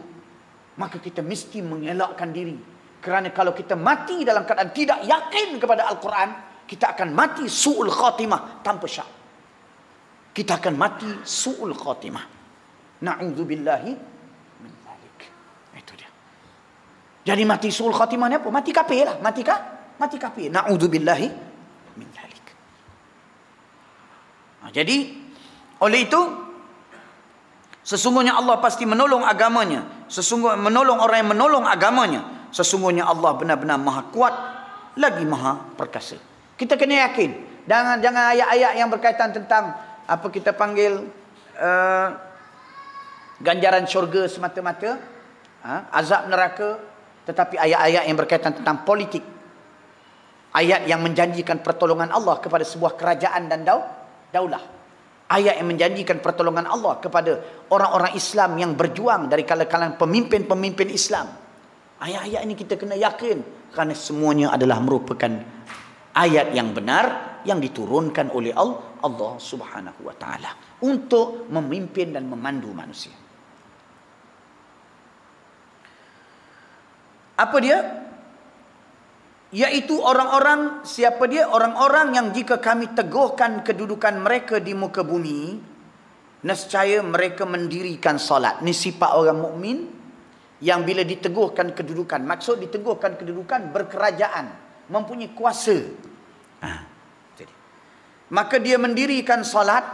maka kita mesti mengelakkan diri. Kerana kalau kita mati dalam keadaan tidak yakin kepada Al-Quran, kita akan mati su'ul khatimah tanpa syak. Kita akan mati su'ul khatimah. Na'udzubillahi min dzalik. Itu dia. Jadi mati su'ul khatimah ni apa? Mati kafir lah. Mati kafir. Na'udzubillahi min dzalik. Jadi oleh itu sesungguhnya Allah pasti menolong agamanya. Sesungguhnya menolong orang yang menolong agamanya. Sesungguhnya Allah benar-benar maha kuat lagi maha perkasa. Kita kena yakin. Jangan ayat-ayat yang berkaitan tentang apa kita panggil ganjaran syurga semata-mata, azab neraka, tetapi ayat-ayat yang berkaitan tentang politik. Ayat yang menjanjikan pertolongan Allah kepada sebuah kerajaan dan daulah. Ayat yang menjanjikan pertolongan Allah kepada orang-orang Islam yang berjuang dari kalangan pemimpin-pemimpin Islam. Ayat-ayat ini kita kena yakin kerana semuanya adalah merupakan ayat yang benar yang diturunkan oleh Allah Subhanahu wa taala untuk memimpin dan memandu manusia. Apa dia? Iaitu orang-orang, siapa dia? Orang-orang yang jika kami teguhkan kedudukan mereka di muka bumi, nescaya mereka mendirikan solat. Ini sifat orang mukmin yang bila diteguhkan kedudukan. Maksud diteguhkan kedudukan berkerajaan, mempunyai kuasa. Jadi, maka dia mendirikan solat,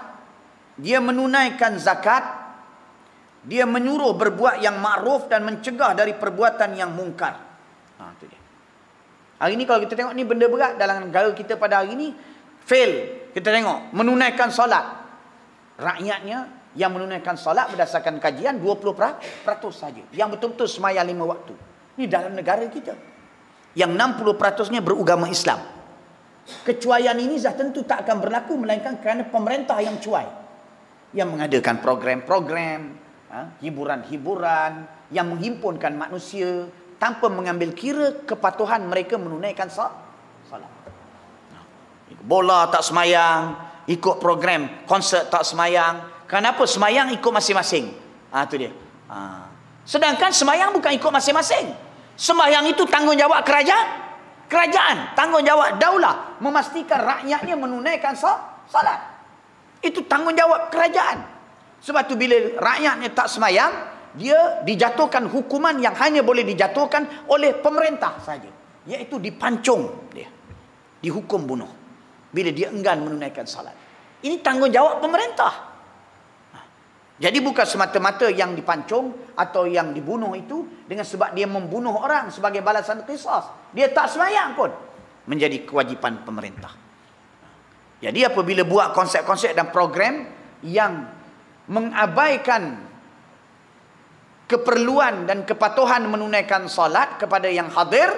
dia menunaikan zakat, dia menyuruh berbuat yang ma'ruf dan mencegah dari perbuatan yang mungkar. Itu dia. Hari ni kalau kita tengok ni benda berat dalam negara kita pada hari ni, fail. Kita tengok menunaikan solat. Rakyatnya yang menunaikan solat berdasarkan kajian 20% saja yang betul-betul sembahyang 5 waktu. Ini dalam negara kita. Yang 60%-nya beragama Islam. Kecuaian ini dah tentu tak akan berlaku melainkan kerana pemerintah yang cuai. Yang mengadakan program-program, hiburan-hiburan yang menghimpunkan manusia tanpa mengambil kira kepatuhan mereka menunaikan solat. Bola tak semayang, ikut program konsert tak semayang. Kenapa? Semayang ikut masing-masing. Itu dia. Sedangkan semayang bukan ikut masing-masing. Semayang itu tanggungjawab Kerajaan, tanggungjawab daulah memastikan rakyatnya menunaikan salat. Itu tanggungjawab kerajaan. Sebab tu bila rakyatnya tak semayang, dia dijatuhkan hukuman yang hanya boleh dijatuhkan oleh pemerintah saja, iaitu dipancung dia, dihukum bunuh bila dia enggan menunaikan salat. Ini tanggungjawab pemerintah. Jadi bukan semata-mata yang dipancung atau yang dibunuh itu dengan sebab dia membunuh orang sebagai balasan qisas. Dia tak sembahyang pun menjadi kewajipan pemerintah. Jadi apabila buat konsep-konsep dan program yang mengabaikan keperluan dan kepatuhan menunaikan salat kepada yang hadir,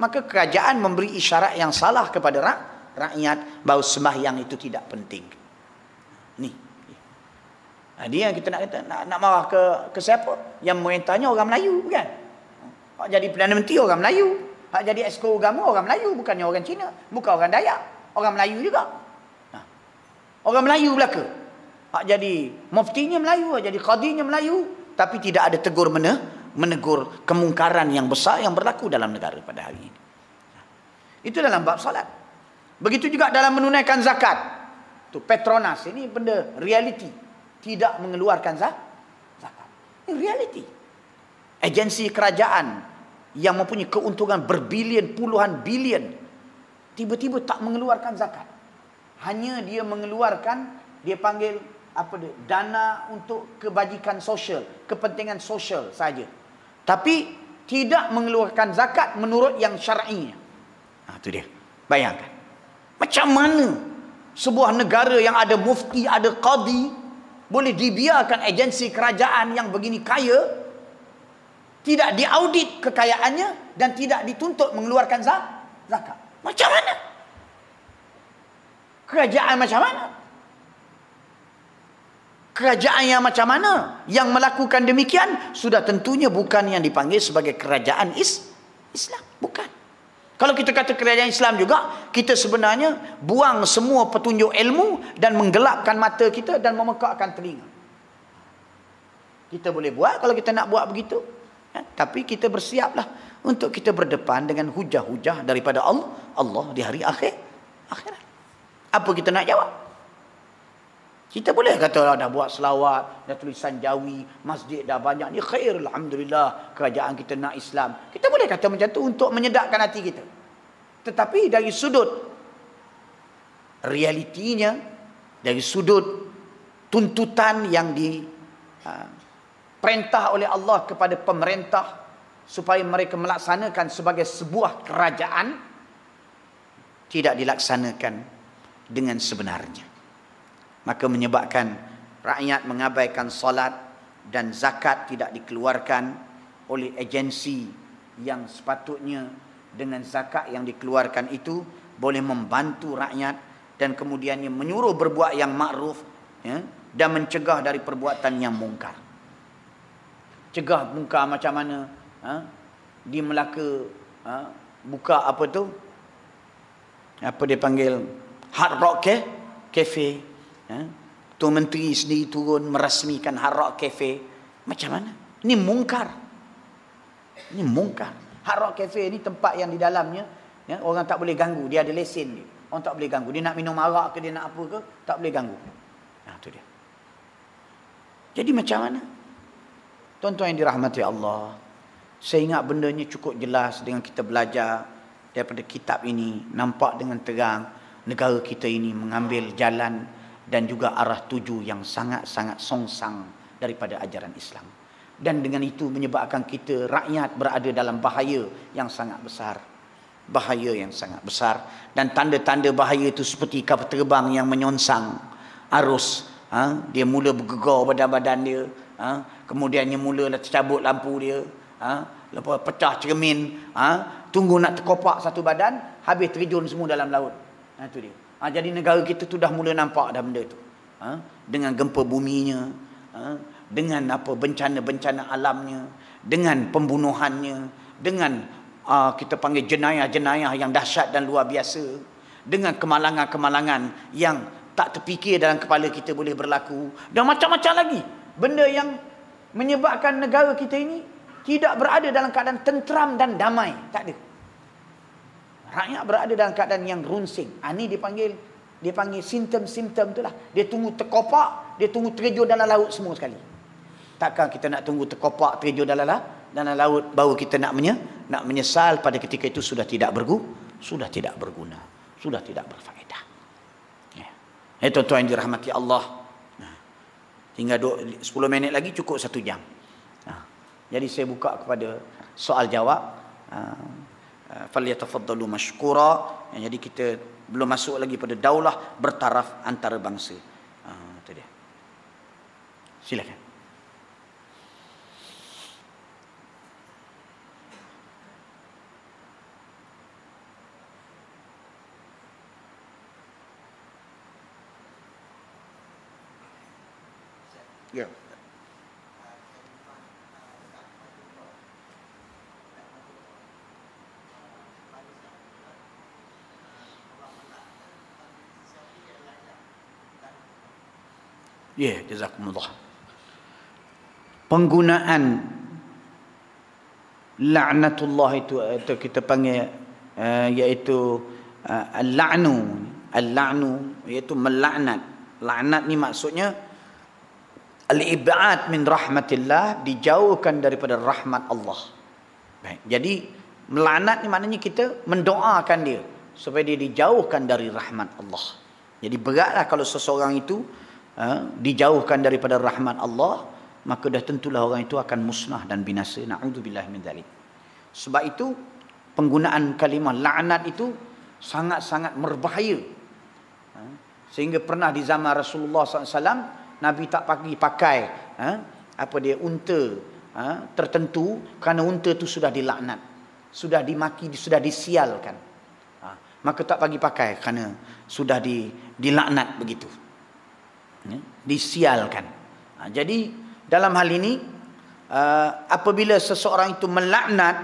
maka kerajaan memberi isyarat yang salah kepada rakyat bahawa sembahyang itu tidak penting. Ni. Dia yang kita nak kata, nak marah ke siapa? Yang merintahnya orang Melayu, bukan? Hak jadi Perdana Menteri orang Melayu, hak jadi Exco Agama orang Melayu, bukannya orang Cina, bukan orang Dayak, orang Melayu juga. Orang Melayu belaka. Hak jadi muftinya Melayu, hak jadi qadinya Melayu, tapi tidak ada menegur kemungkaran yang besar yang berlaku dalam negara pada hari ini. Itu dalam bab salat. Begitu juga dalam menunaikan zakat. Tu Petronas, ini benda realiti. Tidak mengeluarkan zakat. Ini realiti. Agensi kerajaan yang mempunyai keuntungan berbilion, puluhan bilion, tiba-tiba tak mengeluarkan zakat. Hanya dia mengeluarkan, dia panggil dana untuk kebajikan sosial, kepentingan sosial saja. Tapi tidak mengeluarkan zakat menurut yang syar'inya. Itu dia. Bayangkan. Macam mana sebuah negara yang ada mufti, ada qadi, boleh dibiarkan agensi kerajaan yang begini kaya, tidak diaudit kekayaannya dan tidak dituntut mengeluarkan zakat. Macam mana? Kerajaan macam mana? Kerajaan yang macam mana? Yang melakukan demikian sudah tentunya bukan yang dipanggil sebagai kerajaan Islam. Bukan. Kalau kita kata kerajaan Islam juga, kita sebenarnya buang semua petunjuk ilmu dan menggelapkan mata kita dan memekakkan telinga. Kita boleh buat kalau kita nak buat begitu. Tapi kita bersiaplah untuk kita berdepan dengan hujah-hujah daripada Allah di hari akhirat. Apa kita nak jawab? Kita boleh kata dah buat selawat, dah tulisan Jawi, masjid dah banyak, ni khair, alhamdulillah, kerajaan kita nak Islam. Kita boleh kata macam tu untuk menyedapkan hati kita. Tetapi dari sudut realitinya, dari sudut tuntutan yang diperintah oleh Allah kepada pemerintah supaya mereka melaksanakan sebagai sebuah kerajaan, tidak dilaksanakan dengan sebenarnya. Maka menyebabkan rakyat mengabaikan solat dan zakat tidak dikeluarkan oleh agensi yang sepatutnya dengan zakat yang dikeluarkan itu boleh membantu rakyat dan kemudiannya menyuruh berbuat yang makruf, dan mencegah dari perbuatan yang mungkar. Cegah mungkar macam mana? Di Melaka buka apa tu? Apa dia panggil? Hard Rock Cafe. Tu menteri sendiri turun merasmikan Hard Rock Cafe. Macam mana? Ini mungkar. Ini mungkar. Hard Rock Cafe ni tempat yang di dalamnya orang tak boleh ganggu. Dia ada lesen dia. Orang tak boleh ganggu. Dia nak minum arak ke, dia nak apa ke, tak boleh ganggu. Tu dia. Jadi macam mana? Tuan-tuan yang dirahmati Allah, saya ingat bendanya cukup jelas dengan kita belajar daripada kitab ini. Nampak dengan terang negara kita ini mengambil jalan dan juga arah tuju yang sangat-sangat songsang daripada ajaran Islam. Dan dengan itu menyebabkan kita rakyat berada dalam bahaya yang sangat besar. Bahaya yang sangat besar. Dan tanda-tanda bahaya itu seperti kapal terbang yang menyonsang arus. Dia mula bergegar badan-badan dia. Kemudiannya mula tercabut lampu dia. Lepas pecah cermin. Tunggu nak terkopak satu badan, habis terjun semua dalam laut. Itu dia. Jadi negara kita tu dah mula nampak dah benda tu. Dengan gempa buminya, dengan apa bencana-bencana alamnya, dengan pembunuhannya, dengan kita panggil jenayah-jenayah yang dahsyat dan luar biasa, dengan kemalangan-kemalangan yang tak terfikir dalam kepala kita boleh berlaku, dan macam-macam lagi benda yang menyebabkan negara kita ini tidak berada dalam keadaan tenteram dan damai. Tak ada. Rakyat berada dalam keadaan yang runsing. Ini dia panggil simptom-simptom itulah. Dia tunggu terkopak, dia tunggu terjun dalam laut semua sekali. Takkan kita nak tunggu terkopak, terjun dalam laut baru kita nak menyesal pada ketika itu sudah tidak berguna, sudah tidak berfaedah. Ya. Tuan-tuan yang dirahmati Allah. Tinggal 10 minit lagi cukup 1 jam. Jadi saya buka kepada soal jawab. Falyatafaddalu mashkura. Jadi kita belum masuk lagi pada daulah bertaraf antarabangsa. Itu dia. Silakan. Ya. Ya, jazakumullah. Penggunaan laknatullah itu kita panggil iaitu al-la'nu iaitu melaknat. Laknat ni maksudnya al-ib'ad min rahmatillah, dijauhkan daripada rahmat Allah. Baik. Jadi melaknat ni maknanya kita mendoakan dia supaya dia dijauhkan dari rahmat Allah. Jadi beratlah kalau seseorang itu dijauhkan daripada rahmat Allah, maka dah tentulah orang itu akan musnah dan binasa. Na'udzubillah min dzalik. Sebab itu penggunaan kalimah laknat itu sangat-sangat berbahaya. Sehingga pernah di zaman Rasulullah SAW, Nabi tak pakai unta tertentu kerana unta itu sudah dilaknat, sudah dimaki, sudah disialkan. Maka tak pakai kerana sudah dilaknat begitu. Disialkan. Jadi dalam hal ini apabila seseorang itu melaknat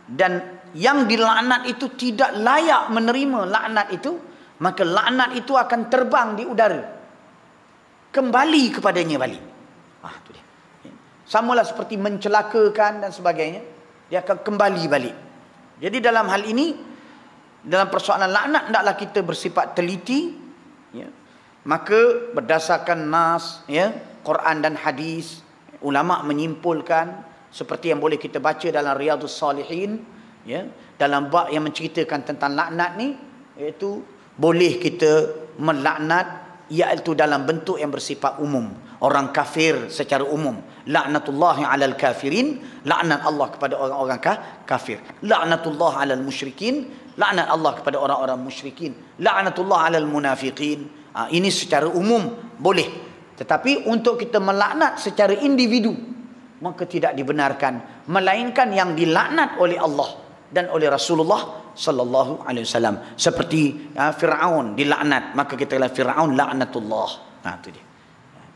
dan yang dilaknat itu tidak layak menerima laknat itu, maka laknat itu akan terbang di udara, kembali kepadanya balik. Itu dia. Samalah seperti mencelakakan dan sebagainya, dia akan kembali balik. Jadi dalam hal ini, dalam persoalan laknat, hendaklah kita bersifat teliti, ya. Maka berdasarkan nas, ya, Quran dan hadis, ulama menyimpulkan seperti yang boleh kita baca dalam Riyadhus Salihin, ya, dalam bab yang menceritakan tentang laknat ni, iaitu boleh kita melaknat iaitu dalam bentuk yang bersifat umum. Orang kafir secara umum, laknatullahi alal kafirin, laknat Allah kepada orang-orang kafir. Laknatullah alal musyrikin, laknat Allah kepada orang-orang musyrikin. Laknatullah alal munafiqin. Ini secara umum boleh. Tetapi untuk kita melaknat secara individu, maka tidak dibenarkan, melainkan yang dilaknat oleh Allah dan oleh Rasulullah sallallahu alaihi wasallam. Seperti Firaun dilaknat, maka kita kata Firaun laknatullah. Itu dia.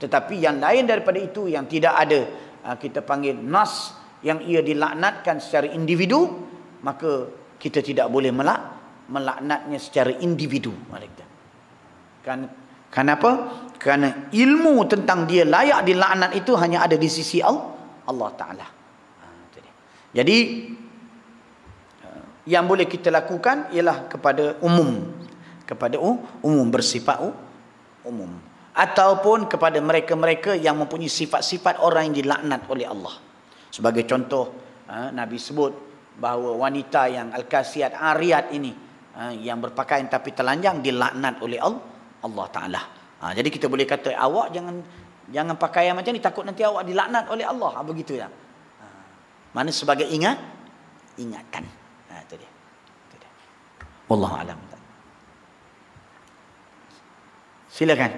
Tetapi yang lain daripada itu, yang tidak ada kita panggil nas yang ia dilaknatkan secara individu, maka kita tidak boleh melaknatnya secara individu. Kenapa? Kerana ilmu tentang dia layak dilaknat itu hanya ada di sisi Allah Ta'ala. Jadi yang boleh kita lakukan ialah kepada umum, bersifat umum, ataupun kepada mereka-mereka yang mempunyai sifat-sifat orang yang dilaknat oleh Allah. Sebagai contoh, Nabi sebut bahawa wanita yang al-kasiyat ariyat ini, yang berpakaian tapi telanjang, dilaknat oleh Allah Ta'ala. Jadi kita boleh kata, awak jangan pakaian macam ni, takut nanti awak dilaknat oleh Allah. Begitu ya. Mana sebagai ingatan. Itu dia. Wallahu a'lam. Silakan.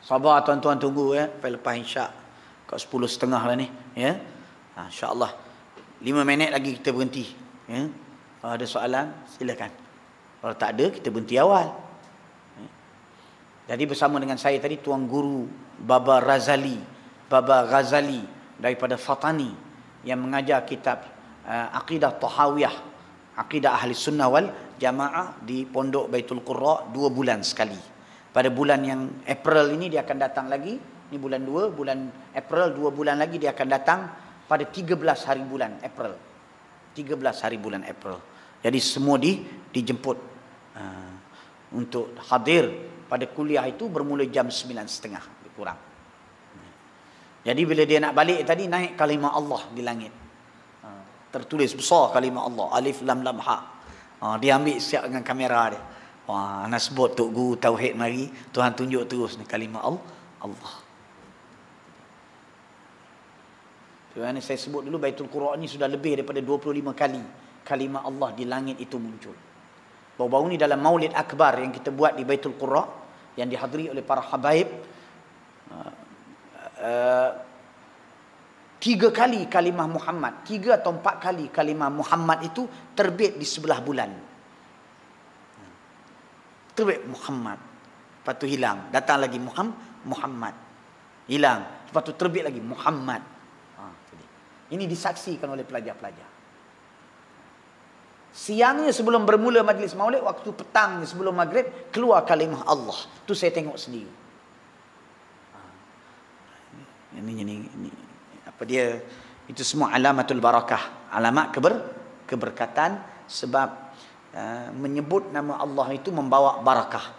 Sabar tuan-tuan, tunggu ya. Sampai lepas Isyak. Kat 10.30 lah ni, ya. InsyaAllah 5 minit lagi kita berhenti, ya. Kalau ada soalan silakan. Kalau tak ada, kita berhenti awal. Jadi bersama dengan saya tadi Tuan Guru Baba Ghazali daripada Fatani, yang mengajar kitab Aqidah Tahawiyah, Aqidah Ahli Sunnah wal Jamaah di Pondok Baitul Qurra 2 bulan sekali. Pada bulan yang April ini dia akan datang lagi. Ini bulan 2, bulan April 2 bulan lagi dia akan datang pada 13 hari bulan April. 13 hari bulan April. Jadi semua dijemput untuk hadir pada kuliah itu bermula jam 9.30 lebih kurang. Jadi bila dia nak balik tadi naik kalimah Allah di langit. Tertulis besar kalimah Allah, alif lam lam ha. Dia ambil siap dengan kamera dia. Wah, nak sebut Tok Guru Tauhid mari, Tuhan tunjuk terus ni kalimah Allah. Tuhan, saya sebut dulu Baitul Qura ni sudah lebih daripada 25 kali kalimah Allah di langit itu muncul. Baru-baru ni dalam Maulid Akbar yang kita buat di Baitul Qura yang dihadiri oleh para habaib, 3 kali kalimah Muhammad, 3 atau 4 kali kalimah Muhammad itu terbit di sebelah bulan. Terbit Muhammad, lepas tu hilang, datang lagi Muhammad, hilang, lepas tu terbit lagi Muhammad. Ini disaksikan oleh pelajar-pelajar. Siangnya sebelum bermula majlis maulid, waktu petangnya sebelum maghrib, keluar kalimah Allah. Tu saya tengok sendiri. Ini apa dia? Itu semua alamatul barakah, alamat keberkatan, sebab menyebut nama Allah itu membawa barakah.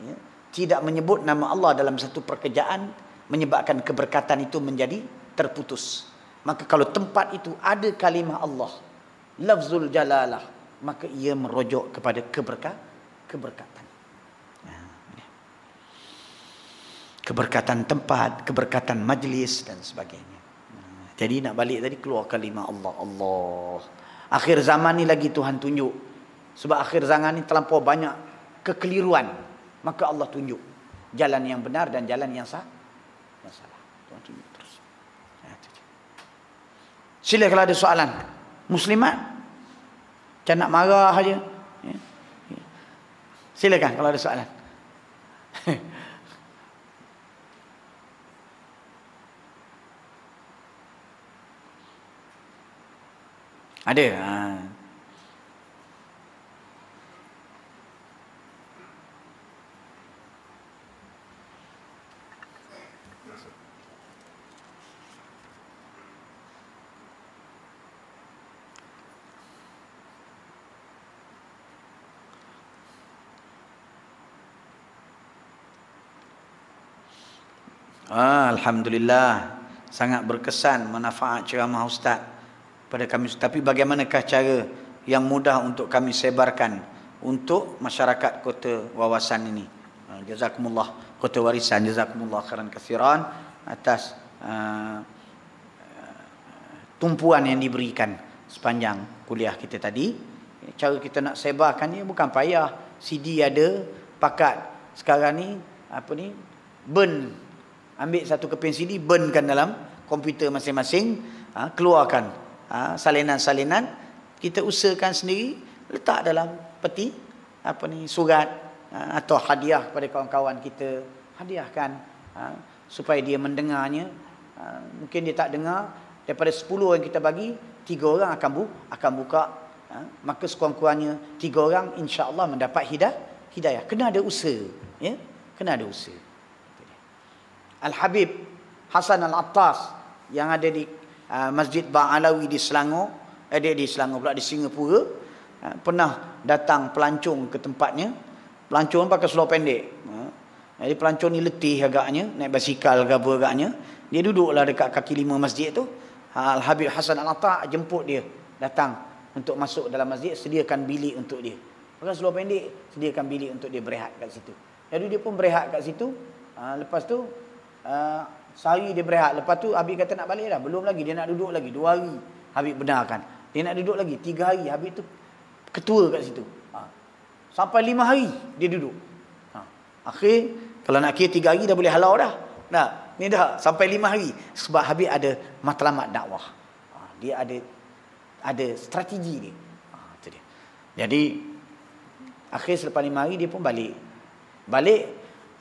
Ya. Tidak menyebut nama Allah dalam satu pekerjaan menyebabkan keberkatan itu menjadi terputus. Maka kalau tempat itu ada kalimah Allah, lafzul jalalah, maka ia merujuk kepada keberkatan. Keberkatan tempat, keberkatan majlis dan sebagainya. Jadi nak balik tadi keluar kalimah Allah. Akhir zaman ni lagi Tuhan tunjuk. Sebab akhir zaman ni terlampau banyak kekeliruan, maka Allah tunjuk jalan yang benar dan jalan yang salah. Tuhan tunjuk terus. Sila kalau ada soalan. Muslimat macam nak marah aja. Silakan kalau ada soalan. Ada. Alhamdulillah, sangat berkesan manfaat ceramah Ustaz pada kami. Tapi bagaimanakah cara yang mudah untuk kami sebarkan untuk masyarakat Kota Wawasan ini? Jazakumullah, Kota Warisan, jazakumullah khairan katsiran atas tumpuan yang diberikan sepanjang kuliah kita tadi. Cara kita nak sebarkan ni bukan payah. CD ada, pakat sekarang ni burn. Ambil satu keping CD, burnkan dalam komputer masing-masing, keluarkan salinan-salinan, kita usahakan sendiri, letak dalam peti surat atau hadiah kepada kawan-kawan kita, hadiahkan supaya dia mendengarnya. Mungkin dia tak dengar, daripada 10 yang kita bagi, 3 orang akan buka, maka sekurang-kurangnya 3 orang insya-Allah mendapat hidayah. Kena ada usaha, ya, kena ada usaha. Al-Habib Hasan Al-Attas yang ada di Masjid Ba'alawi di Selangor, di Singapura, pernah datang pelancong ke tempatnya. Pelancong pakai seluar pendek. Jadi pelancong ni letih agaknya, naik basikal ke apa agaknya. Dia duduklah dekat kaki 5 masjid tu. Al-Habib Hasan Al-Attas jemput dia datang untuk masuk dalam masjid, sediakan bilik untuk dia. Pakai seluar pendek, sediakan bilik untuk dia berehat kat situ. Jadi dia pun berehat kat situ. Lepas tu sehari dia berehat. Lepas tu Habib kata nak balik dah. Belum lagi, dia nak duduk lagi 2 hari. Habib benarkan. Dia nak duduk lagi 3 hari. Habib tu ketua kat situ. Sampai 5 hari dia duduk. Akhir kalau nak kira 3 hari dah boleh halau dah. Ni dah sampai 5 hari. Sebab Habib ada matlamat dakwah. Dia ada strategi dia. Itu dia. Jadi akhir selepas 5 hari dia pun balik.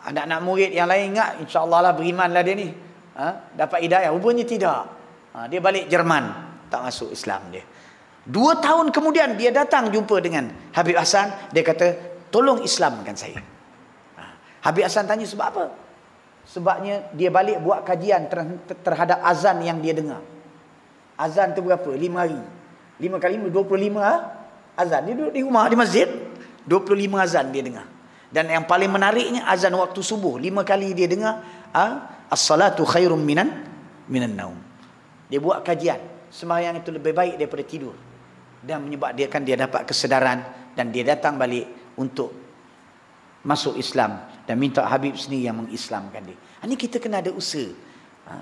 Anak-anak murid yang lain ingat, insya-Allah lah berimanlah dia ni. Dapat hidayah. Rupanya tidak. Dia balik Jerman, tak masuk Islam dia. 2 tahun kemudian dia datang jumpa dengan Habib Hasan, dia kata, "Tolong Islamkan saya." Habib Hassan tanya sebab apa? Sebabnya dia balik buat kajian terhadap azan yang dia dengar. Azan tu berapa? 5 hari. 5 kali 5, 25 azan. Dia duduk di rumah, di masjid, 25 azan dia dengar. Dan yang paling menariknya azan waktu subuh. 5 kali dia dengar, as-salatu khairum minan naum. Dia buat kajian. Sembahyang itu lebih baik daripada tidur. Dan menyebabkan dia dapat kesedaran. Dan dia datang balik untuk masuk Islam. Dan minta Habib sendiri yang mengislamkan dia. Ini kita kena ada usaha.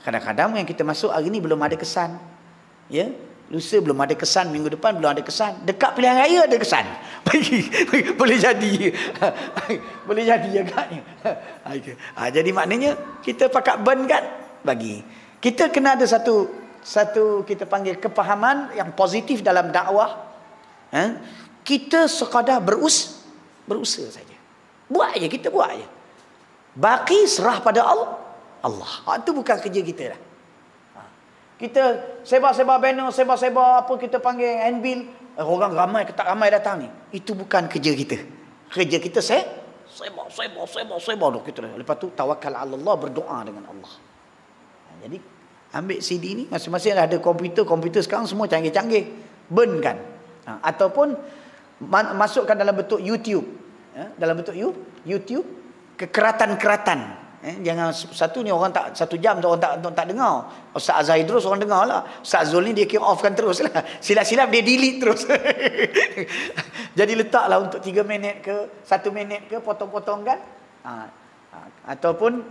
Kadang-kadang yang kita masuk hari ni belum ada kesan. Ya, lusa belum ada kesan, minggu depan belum ada kesan, dekat pilihan raya ada kesan. Boleh jadi. Boleh jadi agaknya. Jadi maknanya kita pakat burn kan bagi. Kita kena ada satu kita panggil kepahaman yang positif dalam dakwah. Kita sekadar berusaha saja. Buat aja, kita buat aja. Baki serah pada Allah. Itu bukan kerja kita dah. Kita sebar-sebar banner, sebar-sebar apa kita panggil handbill, orang ramai ke tak ramai datang ni. Itu bukan kerja kita. Kerja kita sebar kita. Lepas tu tawakal ala Allah, berdoa dengan Allah. Jadi ambil CD ni, masing-masing ada komputer sekarang semua canggih-canggih. Burn kan. Ataupun masukkan dalam bentuk YouTube. Dalam bentuk YouTube kekeratan-keratan. Jangan satu ni orang tak 1 jam tu orang tak dengar. Ustaz Azhar terus orang dengar lah. Ustaz Zul ni dia kira offkan terus lah. Silap-silap dia delete terus. Jadi letaklah untuk 3 minit ke 1 minit ke potong-potong kan. Ataupun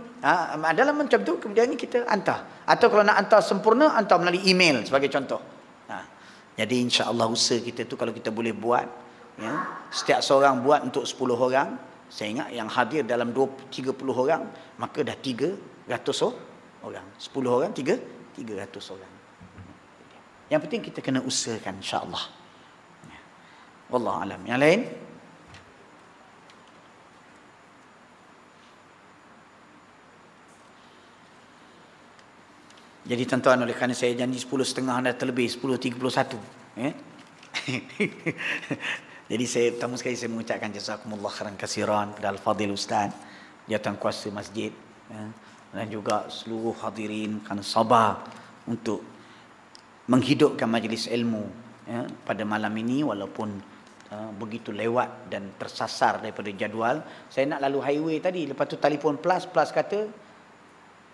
dalam macam tu kemudian ni kita hantar. Atau kalau nak hantar sempurna, hantar melalui email sebagai contoh. Jadi insya-Allah usaha kita tu kalau kita boleh buat, ya, setiap seorang buat untuk 10 orang. Saya ingat yang hadir dalam 30 orang, maka dah 300 orang. 10 orang, 300 orang. Yang penting kita kena usahakan insya-Allah. Wallahu alam. Yang lain? Jadi tuan-tuan, oleh kerana saya janji 10.30 dah terlebih, 10.31. Jadi saya pertama sekali saya mengucapkan jazakumullah khairan kasiran kepada Al-Fadhil Ustaz, jawatan kuasa masjid, dan juga seluruh hadirin kerana sabar untuk menghidupkan majlis ilmu pada malam ini walaupun begitu lewat dan tersasar daripada jadual. Saya nak lalu highway tadi, lepas tu telefon plus kata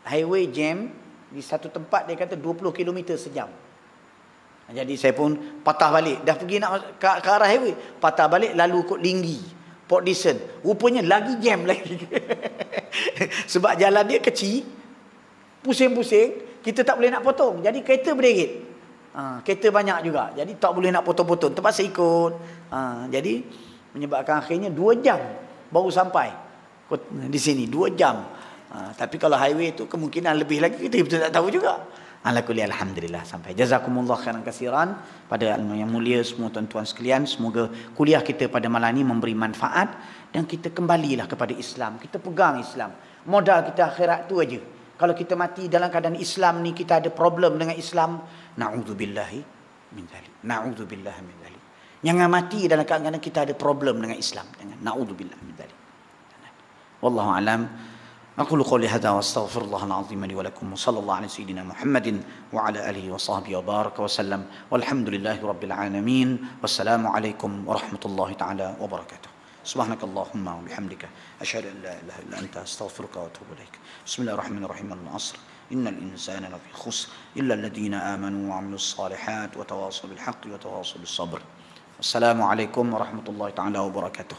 highway jam di satu tempat, dia kata 20 km sejam. Jadi saya pun patah balik. Dah pergi nak ke arah highway, patah balik lalu ikut Linggi, Port Dickson. Rupanya lagi jam lagi. Sebab jalan dia kecil, pusing-pusing, kita tak boleh nak potong. Jadi kereta berderet. Kereta banyak juga. Jadi tak boleh nak potong-potong. Terpaksa ikut. Jadi menyebabkan akhirnya 2 jam baru sampai di sini. 2 jam. Tapi kalau highway tu kemungkinan lebih lagi, kita betul tak tahu juga. Ala kulli alhamdulillah sampai. Jazakumullah khairan kasiran pada yang mulia semua tuan-tuan sekalian. Semoga kuliah kita pada malam ini memberi manfaat dan kita kembalilah kepada Islam. Kita pegang Islam. Modal kita akhirat tu aja. Kalau kita mati dalam keadaan Islam ni, kita ada problem dengan Islam, na'udzubillahi min dzalik. Na'udzubillahi min dzalik. Jangan mati dalam keadaan kita ada problem dengan Islam. Jangan. Na'udzubillahi min dzalik. Wallahu alam. أقول قولي هذا وأستغفر الله العظيم لي ولكم وصلى الله على سيدنا محمد وعلى آله وصحبه وبارك وسلم والحمد لله رب العالمين والسلام عليكم ورحمة الله تعالى وبركاته. سبحانك اللهم وبحمدك أشهد أن لا إله إلا أنت أستغفرك وأتوب إليك. بسم الله الرحمن الرحيم. العصر إن الإنسان لفي خسر إلا الذين آمنوا وعملوا الصالحات وتواصوا بالحق وتواصوا بالصبر. السلام عليكم ورحمة الله تعالى وبركاته.